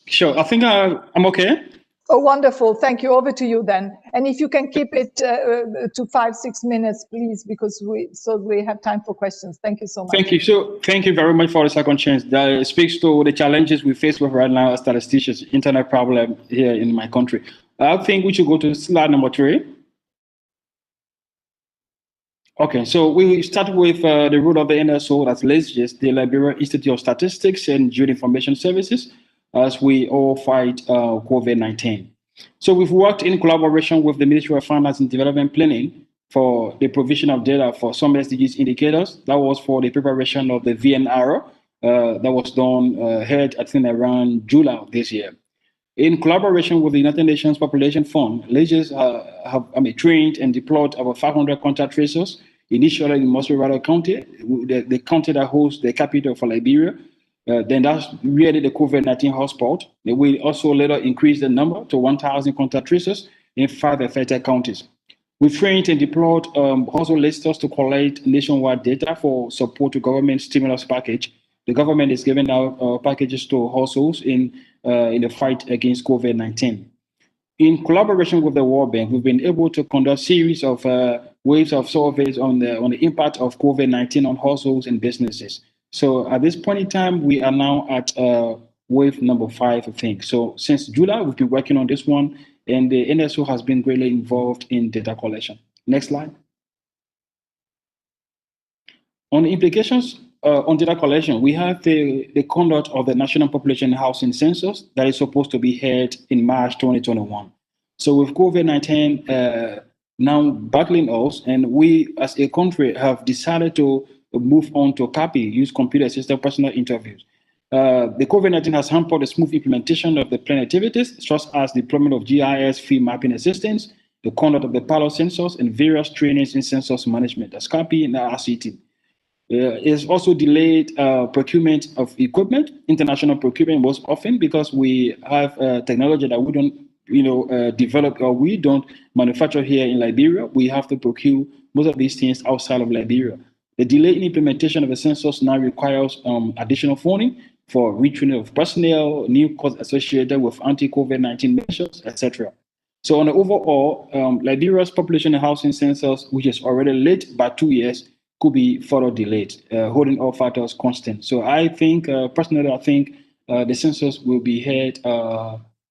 Sure, I think I'm okay. Oh, wonderful. Thank you. Over to you then. And if you can keep it to 5-6 minutes, please, because we have time for questions. Thank you so much. Thank you. So thank you very much for the second chance. That speaks to the challenges we face with right now as statisticians, internet problem here in my country. I think we should go to slide number 3. Okay, so we start with the role of the NSO, that's LISGIS, the Liberia Institute of Statistics and Geoinformation Services, as we all fight COVID-19. So we've worked in collaboration with the Ministry of Finance and Development Planning for the provision of data for some SDGs indicators. That was for the preparation of the VNR that was done here, I think, around July of this year. In collaboration with the United Nations Population Fund, LISGIS have trained and deployed about 500 contact tracers initially in Mosquera County, the county that hosts the capital for Liberia. Then that's really the COVID-19 hotspot. We also later increased the number to 1,000 contact tracers in 5 affected counties. We trained and deployed household listers to collect nationwide data for support to government stimulus package. The government is giving out packages to households in the fight against COVID-19. In collaboration with the World Bank, we've been able to conduct a series of waves of surveys on the impact of COVID-19 on households and businesses. So at this point in time, we are now at wave number 5, I think. So since July, we've been working on this one, and the NSO has been greatly involved in data collection. Next slide. On the implications on data collection, we have the conduct of the National Population Housing Census that is supposed to be held in March 2021. So with COVID-19 now battling us, and we as a country have decided to move on to use computer-assisted personal interviews. The COVID-19 has hampered the smooth implementation of the planned activities, such as deployment of GIS field mapping assistance, the conduct of the pilot census, and various trainings in census management, as CAPI and RCT. It has also delayed procurement of equipment, international procurement most often, because we have technology that we don't develop or we don't manufacture here in Liberia. We have to procure most of these things outside of Liberia. The delay in implementation of the census now requires additional funding for retraining of personnel, new costs associated with anti-COVID-19 measures, etc. So on the overall, Liberia's population and housing census, which is already late by 2 years, could be further delayed, holding all factors constant. So I think, personally, I think the census will be held,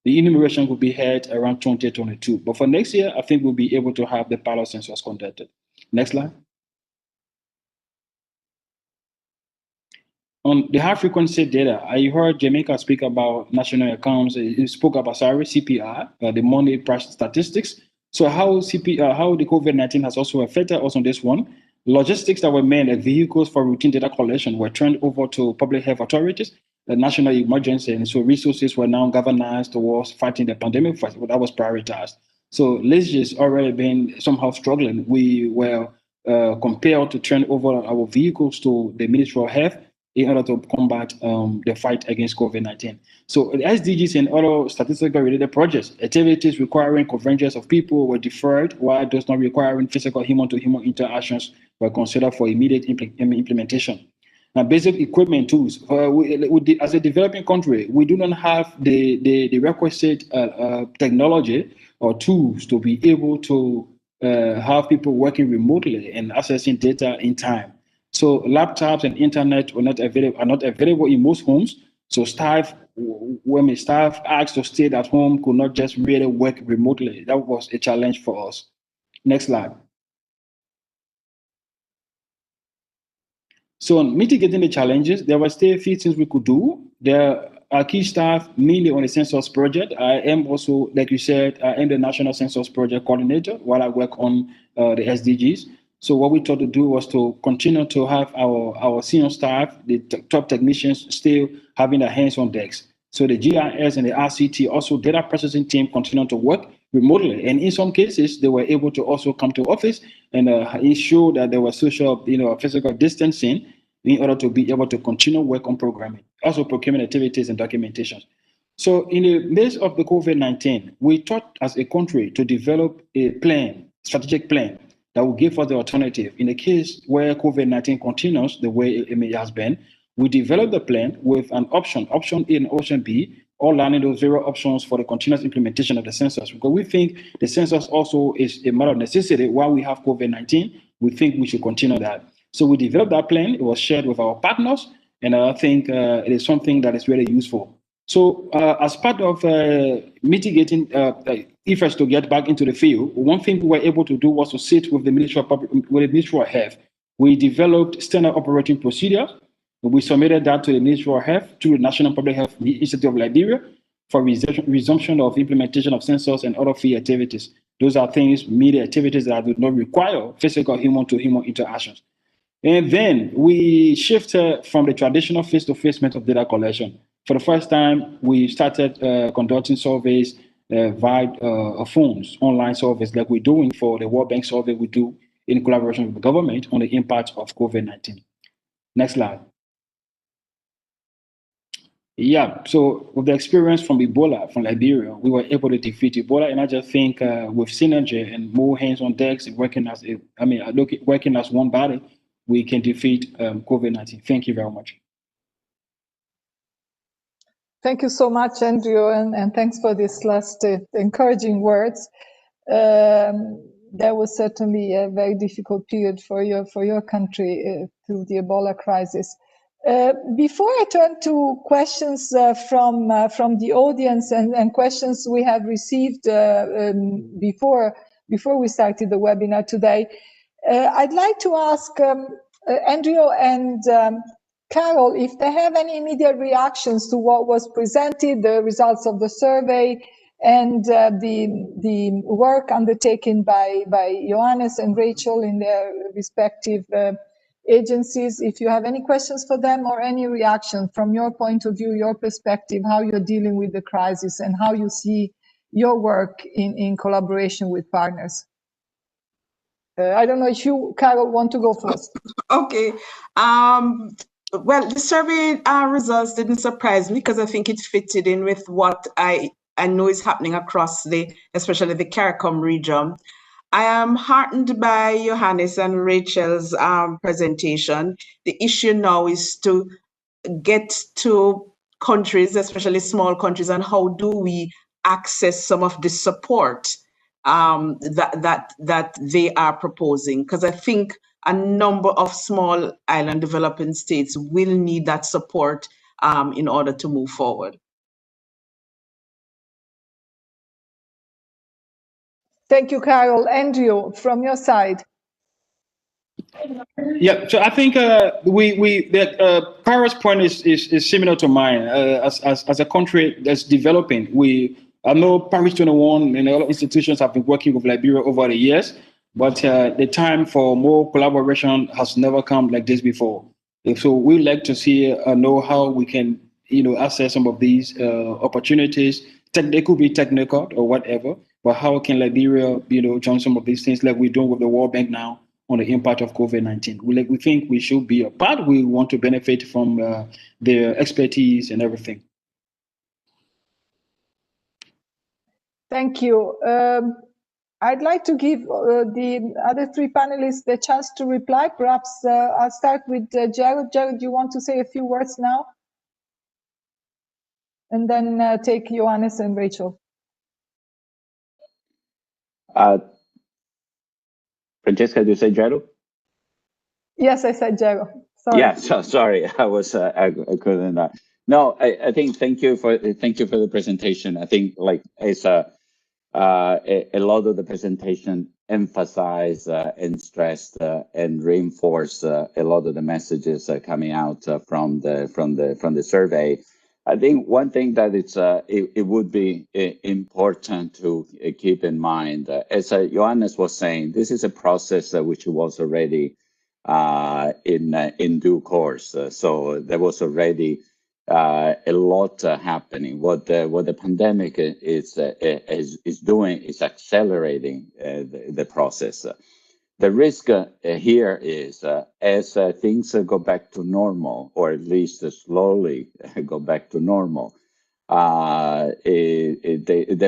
the enumeration will be held around 2022. But for next year, I think we'll be able to have the pilot census conducted. Next slide. On the high frequency data, I heard Jamaica speak about national accounts. He spoke about CPR, the money price statistics. So how the COVID-19 has also affected us on this one. Logistics that were made as vehicles for routine data collection were turned over to public health authorities, the national emergency, and so resources were now galvanized towards fighting the pandemic. That was prioritized. So legislation has already been somehow struggling. We were compelled to turn over our vehicles to the Ministry of Health in order to combat the fight against COVID-19. So the SDGs and other statistical related projects, activities requiring convergence of people were deferred, while those not requiring physical human-to-human interactions were considered for immediate implementation. Now, basic equipment tools. As a developing country, we do not have the requisite technology or tools to be able to have people working remotely and accessing data in time. So laptops and internet are not available in most homes. So staff, when staff asked to stay at home, could not just really work remotely. That was a challenge for us. Next slide. So on mitigating the challenges, there were still a few things we could do. There are key staff mainly on the census project. I am also, like you said, I am the National Census Project Coordinator while I work on the SDGs. So what we thought to do was to continue to have our senior staff, the top technicians, still having their hands on decks. So the GIS and the RCT, also data processing team, continue to work remotely. And in some cases, they were able to also come to office and ensure that there was social, physical distancing in order to be able to continue work on programming, also procurement activities and documentation. So in the midst of the COVID-19, we thought as a country to develop a plan, strategic plan, that will give us the alternative. In the case where COVID-19 continues the way it has been, we developed the plan with an option A and option B, all lining those 0 options for the continuous implementation of the census. Because we think the census also is a matter of necessity. While we have COVID-19, we think we should continue that. So we developed that plan. It was shared with our partners, and I think it is something that is really useful. So as part of mitigating efforts to get back into the field, one thing we were able to do was to sit with the Ministry of Health. We developed standard operating procedures. We submitted that to the Ministry of Health, to the National Public Health Institute of Liberia, for resumption of implementation of census and other field activities. Those are things, media activities that do not require physical human-to-human interactions. And then we shifted from the traditional face-to-face method of data collection. For the first time, we started conducting surveys via phones, online surveys, like we're doing for the World Bank survey we do in collaboration with the government on the impact of COVID-19. Next slide. Yeah, so with the experience from Ebola, from Liberia, we were able to defeat Ebola, and I just think with synergy and more hands on decks and working as one body, we can defeat COVID-19. Thank you very much. Thank you so much, Andrew, and thanks for this last encouraging words. That was certainly a very difficult period for your country through the Ebola crisis. Before I turn to questions from the audience and questions we have received before we started the webinar today, I'd like to ask Andrew and Carol if they have any immediate reactions to what was presented, the results of the survey, and the work undertaken by Johannes and Rachel in their respective agencies. If you have any questions for them or any reaction from your point of view, your perspective, how you're dealing with the crisis and how you see your work in collaboration with partners. I don't know if you, Carol, want to go first. Okay. Well, the survey results didn't surprise me because I think it fitted in with what I know is happening across especially the CARICOM region. I am heartened by Johannes and Rachel's presentation. The issue now is to get to countries, especially small countries, and how do we access some of the support that they are proposing? Because I think a number of small island developing states will need that support in order to move forward. Thank you, Carol. Andrew, from your side. Yeah, so I think Paris' point is similar to mine. As a country that's developing, I know Paris 21 and other institutions have been working with Liberia over the years, but the time for more collaboration has never come like this before. So we'd like to see know how we can access some of these opportunities. They could be technical or whatever, but how can Liberia join some of these things like we're doing with the World Bank now on the impact of COVID-19? We think we should be a part. We want to benefit from their expertise and everything. Thank you. I'd like to give the other three panelists the chance to reply. Perhaps I'll start with Jared. Jared, do you want to say a few words now? And then take Johannes and Rachel. Francesca, did you say Jared? Yes, I said Jared. Sorry. Yeah, so sorry, I couldn't. No, I think thank you for the presentation. I think it's a lot of the presentation emphasized and stressed and reinforced a lot of the messages coming out from the survey. I think one thing that it would be important to keep in mind, as Johannes was saying, this is a process which was already in due course. So there was already a lot happening. What the pandemic is doing is accelerating the process. The risk here is as things go back to normal, or at least slowly go back to normal, the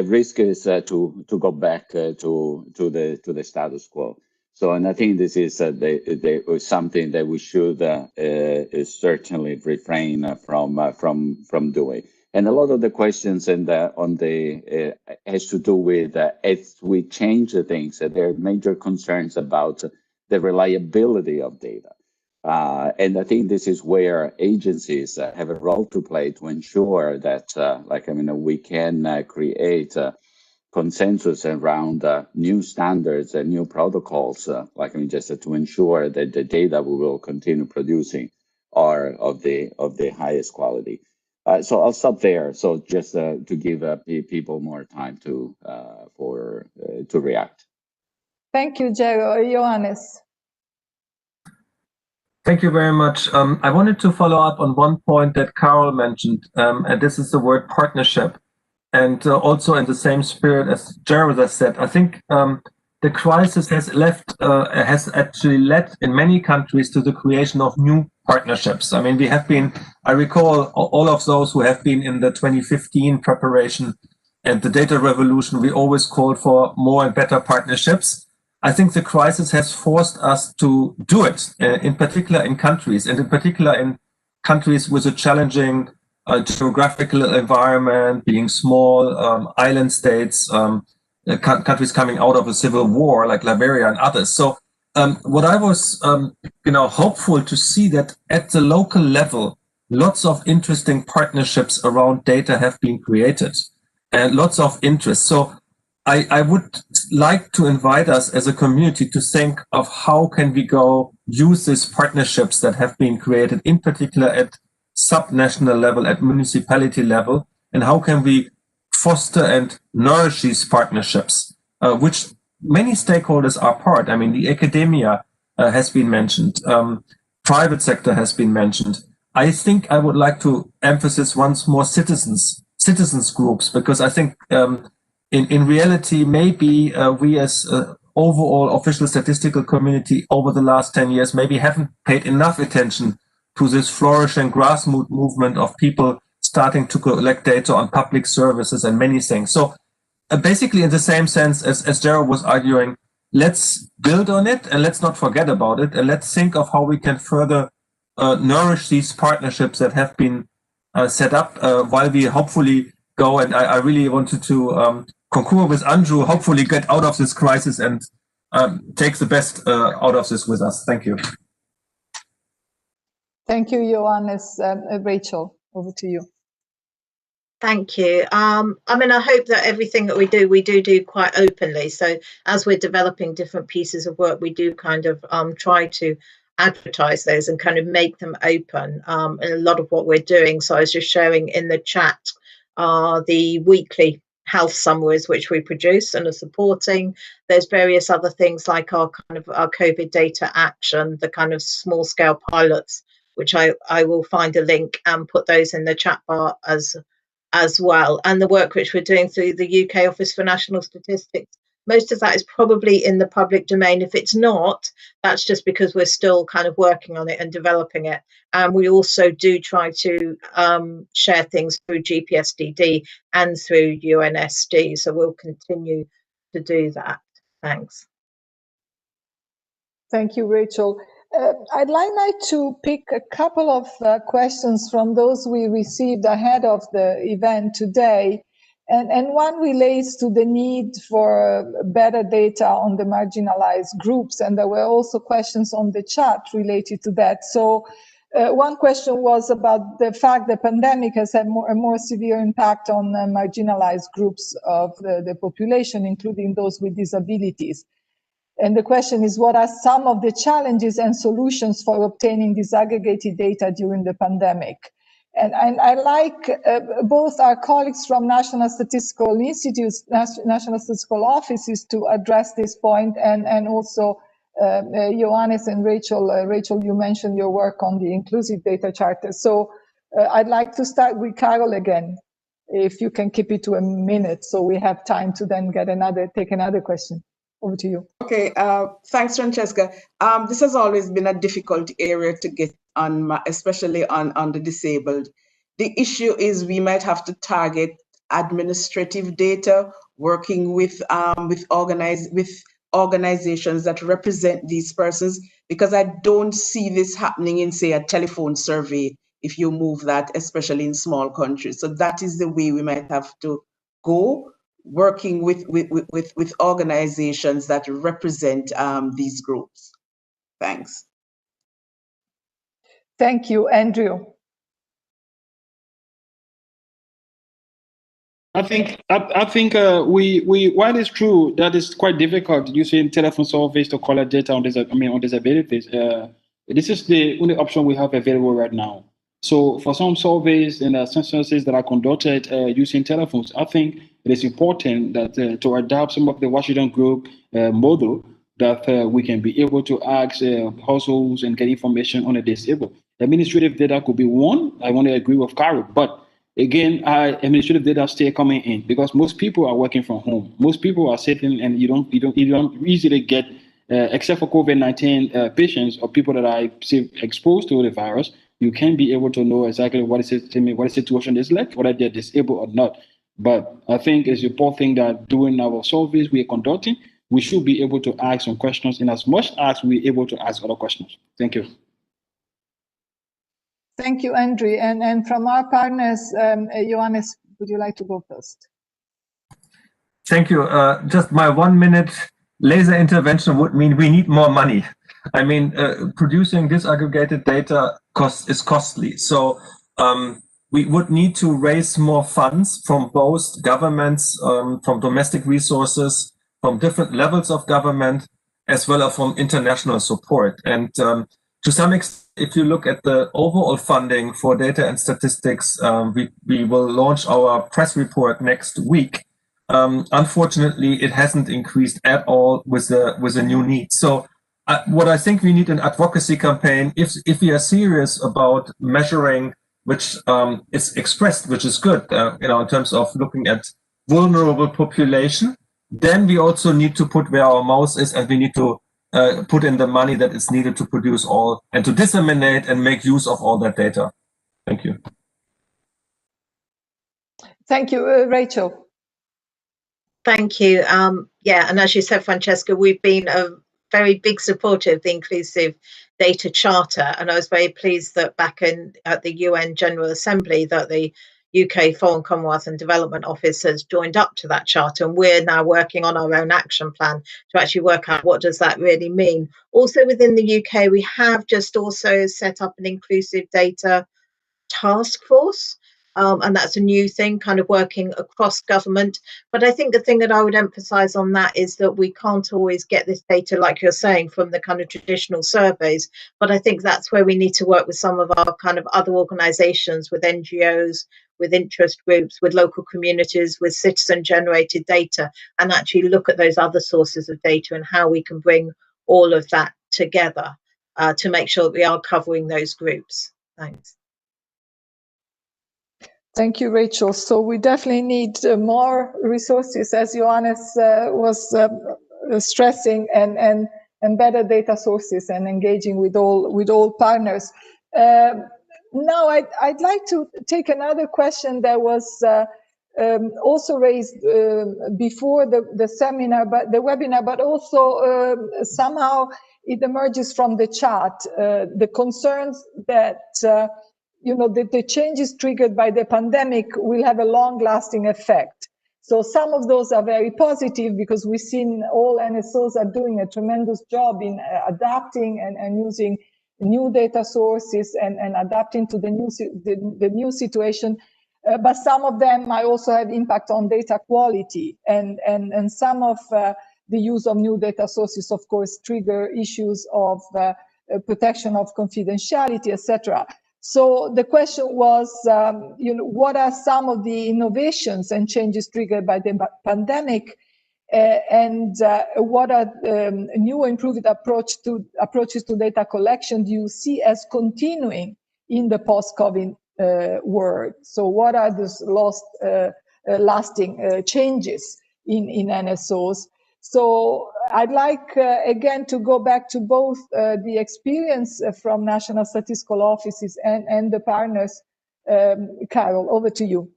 risk is to go back to the status quo. So, and I think this is something that we should certainly refrain from doing. And a lot of the questions has to do with as we change the things, there are major concerns about the reliability of data. And I think this is where agencies have a role to play to ensure that, we can create consensus around new standards and new protocols, just to ensure that the data we will continue producing are of the highest quality. So I'll stop there. So just to give people more time to react. Thank you, Jero. Johannes. Thank you very much. I wanted to follow up on one point that Carol mentioned, and this is the word partnership. And also in the same spirit as Jared has said, I think the crisis has actually led in many countries to the creation of new partnerships. I mean, I recall all of those who have been in the 2015 preparation and the data revolution, we always called for more and better partnerships. I think the crisis has forced us to do it, in particular in countries, and in particular in countries with a challenging geographical environment, being small island states, countries coming out of a civil war like Liberia and others. So what I was hopeful to see that at the local level, lots of interesting partnerships around data have been created and lots of interest. So I would like to invite us as a community to think of how can we go use these partnerships that have been created, in particular at subnational level, at municipality level, and how can we foster and nourish these partnerships, which many stakeholders are part. I mean, the academia has been mentioned, private sector has been mentioned. I think I would like to emphasize once more citizens groups, because I think in reality, maybe we as overall official statistical community over the last 10 years maybe haven't paid enough attention to this flourishing grassroots movement of people starting to collect data on public services and many things. So basically in the same sense as Gerald was arguing, let's build on it and let's not forget about it, and let's think of how we can further nourish these partnerships that have been set up while we hopefully go, and I really wanted to concur with Andrew, hopefully get out of this crisis and take the best out of this with us. Thank you. Thank you, Johannes. Rachel, over to you. Thank you. I mean, I hope that everything that we do quite openly. So as we're developing different pieces of work, we do kind of try to advertise those and kind of make them open. And a lot of what we're doing, so I was just showing in the chat, the weekly health summaries which we produce and are supporting. There's various other things like our COVID data action, the kind of small scale pilots, which I will find a link and put those in the chat bar as well. And the work which we're doing through the UK Office for National Statistics, most of that is probably in the public domain. If it's not, that's just because we're still kind of working on it and developing it. And we also do try to share things through GPSDD and through UNSD. So we'll continue to do that. Thanks. Thank you, Rachel. I'd like to pick a couple of questions from those we received ahead of the event today. And one relates to the need for better data on the marginalized groups. And there were also questions on the chat related to that. So one question was about the fact the pandemic has had a more severe impact on marginalized groups of the population, including those with disabilities. And the question is, what are some of the challenges and solutions for obtaining disaggregated data during the pandemic? And I like both our colleagues from National Statistical Institutes, National Statistical Offices to address this point, and also Johannes and Rachel. Rachel, you mentioned your work on the Inclusive Data Charter. So I'd like to start with Carol again, if you can keep it to a minute, so we have time to then take another question. Over to you. Okay, thanks, Francesca. This has always been a difficult area to get on, especially on the disabled. The issue is we might have to target administrative data, working with organizations that represent these persons, because I don't see this happening in, say, a telephone survey if you move that, especially in small countries. So that is the way we might have to go, working with organizations that represent these groups. Thanks. Thank you, Andrew. I think while it's true that it's quite difficult using telephone surveys to collect data on disabilities, this is the only option we have available right now. So for some surveys and censuses that are conducted using telephones, I think it is important that to adapt some of the Washington Group model, that we can be able to ask households and get information on the disabled. Administrative data could be one. I want to agree with Carol, but Again, administrative data still coming in because most people are working from home. Most people are sitting, and you don't easily get, except for COVID-19 patients or people that are exposed to the virus. You can't be able to know exactly what the situation is like, whether they're disabled or not. But I think it's an important thing that during our surveys we are conducting, we should be able to ask some questions in as much as we're able to ask other questions. Thank you. Thank you, Andrew. And from our partners, Johannes, would you like to go first? Thank you. Just my 1 minute laser intervention would mean we need more money. I mean, producing disaggregated data is costly. So we would need to raise more funds from both governments, from domestic resources, from different levels of government, as well as from international support. And to some extent, if you look at the overall funding for data and statistics, we will launch our press report next week. Unfortunately, it hasn't increased at all with a new need. So what I think we need an advocacy campaign, if we are serious about measuring, which is expressed, which is good, in terms of looking at vulnerable population, then we also need to put where our mouth is, and we need to put in the money that is needed to produce all and to disseminate and make use of all that data. Thank you. Thank you, Rachel. Thank you. Yeah, and as you said, Francesca, we've been a very big supporter of the Inclusive Data Charter, and I was very pleased that back at the UN General Assembly that the UK Foreign, Commonwealth and Development Office has joined up to that charter, and we're now working on our own action plan to actually work out what does that really mean. Also within the UK, we have just also set up an inclusive data task force. And that's a new thing, kind of working across government. But I think the thing that I would emphasize on that is that we can't always get this data, like you're saying, from the kind of traditional surveys. But I think that's where we need to work with some of our kind of other organizations, with NGOs, with interest groups, with local communities, with citizen generated data, and actually look at those other sources of data and how we can bring all of that together to make sure that we are covering those groups. Thanks. Thank you, Rachel. So we definitely need more resources, as Johannes was stressing, and better data sources and engaging with all partners. Now, I'd like to take another question that was also raised before the seminar, but the webinar, but also somehow it emerges from the chat. The concerns that the changes triggered by the pandemic will have a long-lasting effect. So some of those are very positive because we've seen all NSOs are doing a tremendous job in adapting and using new data sources and adapting to the new situation. But some of them might also have impact on data quality, and some of the use of new data sources, of course, trigger issues of protection of confidentiality, etc. So the question was, what are some of the innovations and changes triggered by the pandemic, and what are new improved approaches to data collection do you see as continuing in the post-COVID world? So what are those lasting changes in NSOs? So I'd like, again, to go back to both the experience from National Statistical Offices and the partners. Carol, over to you.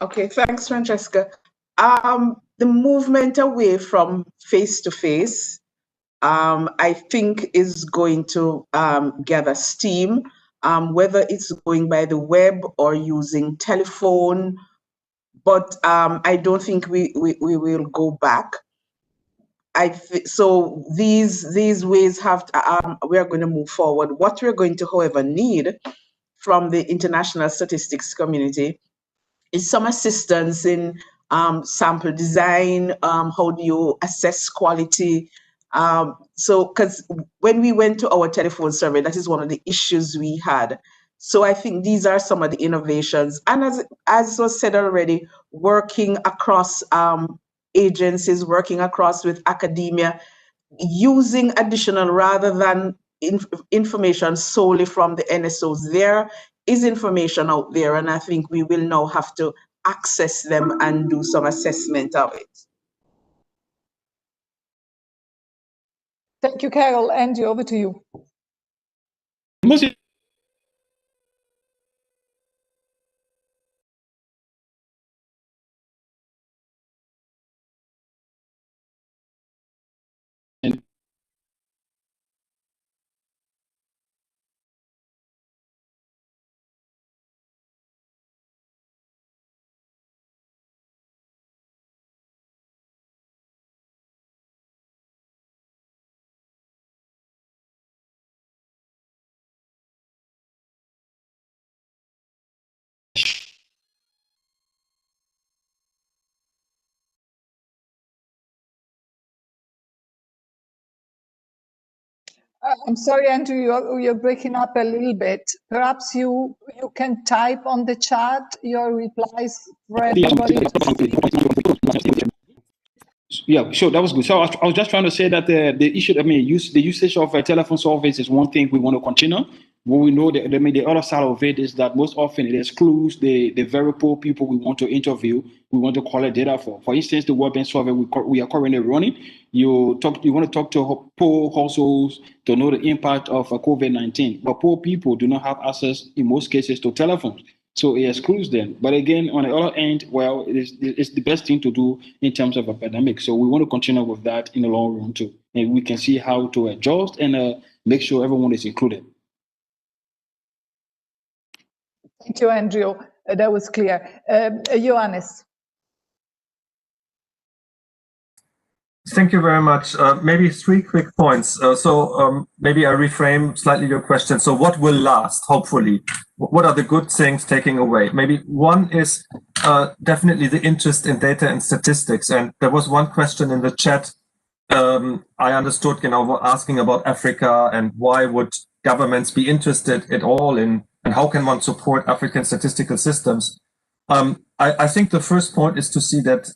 Okay, thanks, Francesca. The movement away from face-to-face, I think, is going to gather steam, whether it's going by the web or using telephone. But I don't think we will go back. So these ways have to, we are going to move forward. What we're going to, however, need from the international statistics community is some assistance in sample design. How do you assess quality? So, because when we went to our telephone survey, that is one of the issues we had. So I think these are some of the innovations. And as was said already, working across agencies, working across with academia, using additional rather than information solely from the NSOs. There is information out there, and I think we will now have to access them and do some assessment of it. Thank you, Carol. Andy, over to you. I'm sorry, Andrew, you're breaking up a little bit. Perhaps you can type on the chat your replies for everybody to see. Yeah, sure, that was good. So I was just trying to say that the issue, the usage of telephone surveys is one thing we want to continue. What we know, the other side of it is that most often it excludes the very poor people we want to interview, we want to collect data for. For instance, the World Bank survey we are currently running, you want to talk to poor households to know the impact of COVID-19, but poor people do not have access in most cases to telephones. So it excludes them. But again, on the other end, well, it's the best thing to do in terms of a pandemic. So we want to continue with that in the long run too. And we can see how to adjust and make sure everyone is included. Thank you, Andrew. That was clear. Johannes. Thank you very much. Maybe 3 quick points. Maybe I reframe slightly your question. So what will last, hopefully? What are the good things taking away? Maybe one is definitely the interest in data and statistics. And there was one question in the chat. I understood, asking about Africa and why would governments be interested at all in, and how can one support African statistical systems? I think the first point is to see that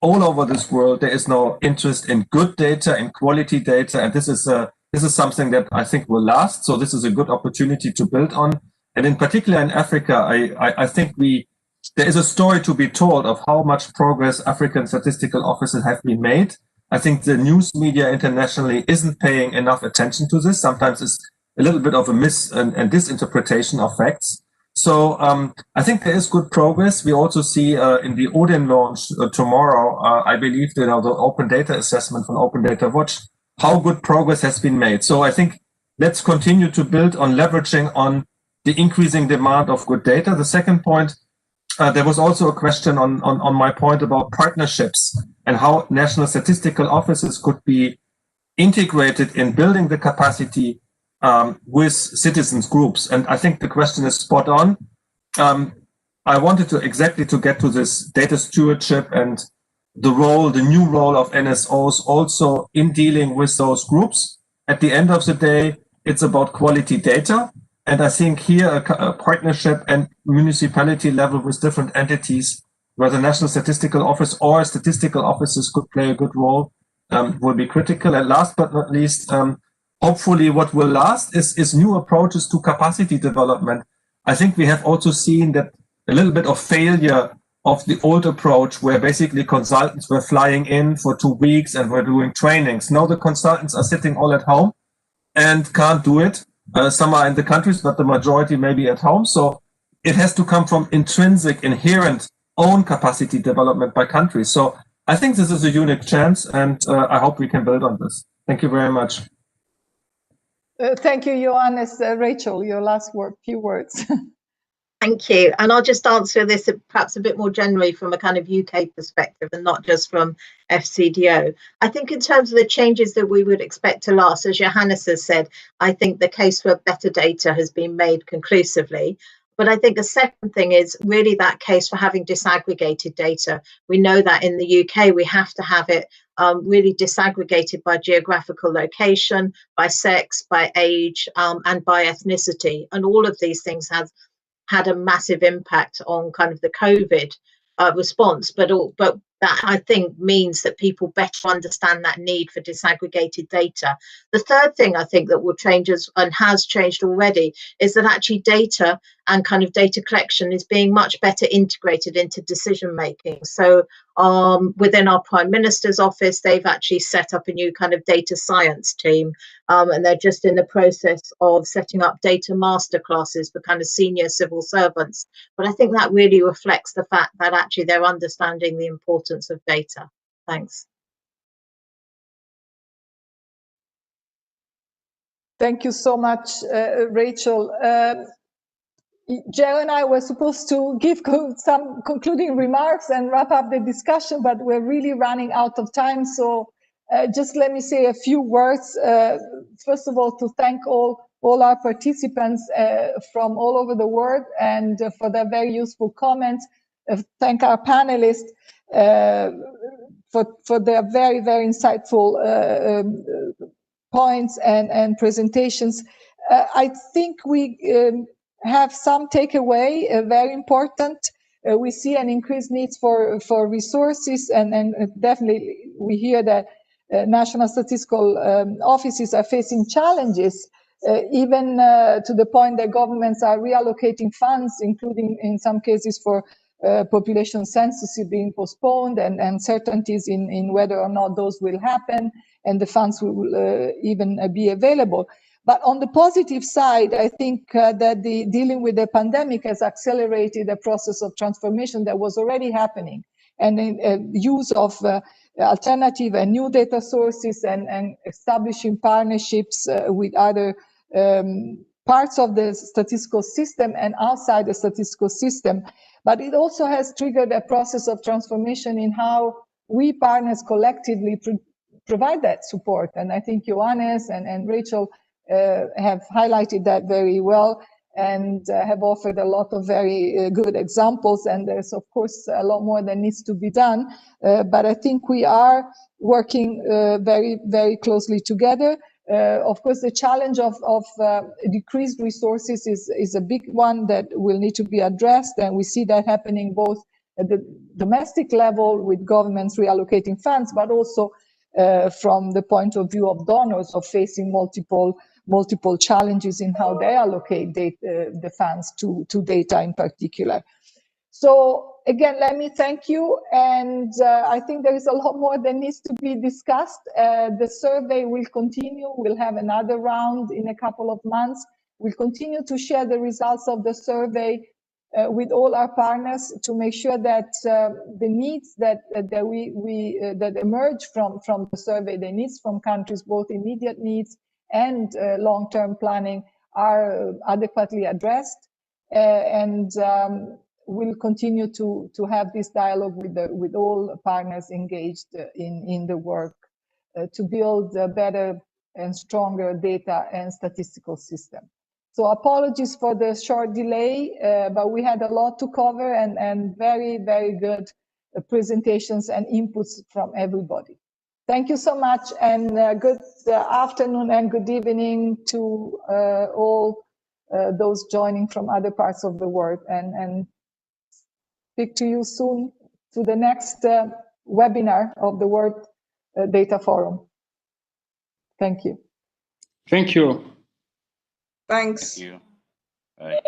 all over this world, there is no interest in good data, in quality data, and this is something that I think will last. So this is a good opportunity to build on. And in particular in Africa, I think there is a story to be told of how much progress African statistical offices have been made. I think the news media internationally isn't paying enough attention to this. Sometimes it's a little bit of a mis and disinterpretation of facts. So I think there is good progress. We also see in the Odin launch tomorrow, I believe, the open data assessment from Open Data Watch, how good progress has been made. So I think let's continue to build on leveraging on the increasing demand of good data. The second point, there was also a question on my point about partnerships and how national statistical offices could be integrated in building the capacity with citizens groups. And I think the question is spot on. I wanted to get to this data stewardship and the new role of NSOs also in dealing with those groups. At the end of the day, it's about quality data. And I think here a partnership and municipality level with different entities where the National Statistical Office or statistical offices could play a good role will be critical. And last but not least, hopefully what will last is new approaches to capacity development. I think we have also seen that a little bit of failure of the old approach where basically consultants were flying in for 2 weeks and were doing trainings. Now the consultants are sitting all at home and can't do it. Some are in the countries, but the majority may be at home. So it has to come from intrinsic, inherent own capacity development by countries. So I think this is a unique chance, and I hope we can build on this. Thank you very much. Thank you, Johannes. Rachel, your last few words. Thank you. And I'll just answer this perhaps a bit more generally from a kind of UK perspective and not just from FCDO. I think in terms of the changes that we would expect to last, as Johannes has said, I think the case for better data has been made conclusively. But I think the second thing is really that case for having disaggregated data. We know that in the UK, we have to have it really disaggregated by geographical location, by sex, by age, and by ethnicity. And all of these things have had a massive impact on kind of the COVID response, but that I think means that people better understand that need for disaggregated data. The third thing I think that will change and has changed already is that actually data and kind of data collection is being much better integrated into decision making. So within our Prime Minister's office, they've actually set up a new kind of data science team, and they're just in the process of setting up data masterclasses for kind of senior civil servants. But I think that really reflects the fact that actually they're understanding the importance of data. Thanks. Thank you so much, Rachel. Joe and I were supposed to give some concluding remarks and wrap up the discussion, but we're really running out of time. So just let me say a few words. First of all, to thank all our participants from all over the world and for their very useful comments. Thank our panelists for their very, very insightful points and presentations. I think we have some takeaway, very important. We see an increased needs for resources, and definitely we hear that national statistical offices are facing challenges, even to the point that governments are reallocating funds, including in some cases for population censuses being postponed, and uncertainties in whether or not those will happen, and the funds will even be available. But on the positive side, I think that the dealing with the pandemic has accelerated a process of transformation that was already happening, and use of alternative and new data sources, and establishing partnerships with other parts of the statistical system and outside the statistical system. But it also has triggered a process of transformation in how we partners collectively provide that support. And I think Johannes and Rachel have highlighted that very well, and have offered a lot of very good examples. And there's, of course, a lot more that needs to be done. But I think we are working very, very closely together. Of course, the challenge of decreased resources is a big one that will need to be addressed. And we see that happening both at the domestic level with governments reallocating funds, but also from the point of view of donors, of facing multiple challenges in how they allocate the funds to data in particular. So again, let me thank you. And I think there is a lot more that needs to be discussed. The survey will continue. We'll have another round in a couple of months. We'll continue to share the results of the survey with all our partners to make sure that the needs that emerge from the survey, the needs from countries, both immediate needs and long-term planning, are adequately addressed. We'll continue to have this dialogue with all partners engaged in the work to build a better and stronger data and statistical system. So apologies for the short delay, but we had a lot to cover, and very, very good presentations and inputs from everybody. Thank you so much, and good afternoon and good evening to all those joining from other parts of the world, and speak to you soon to the next webinar of the World Data Forum. Thank you. Thank you. Thanks. Thank you. Bye.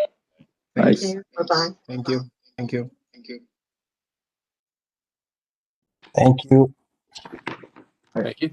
Thank you. Bye-bye. Thank you. Thank you. Thank you. Thank you.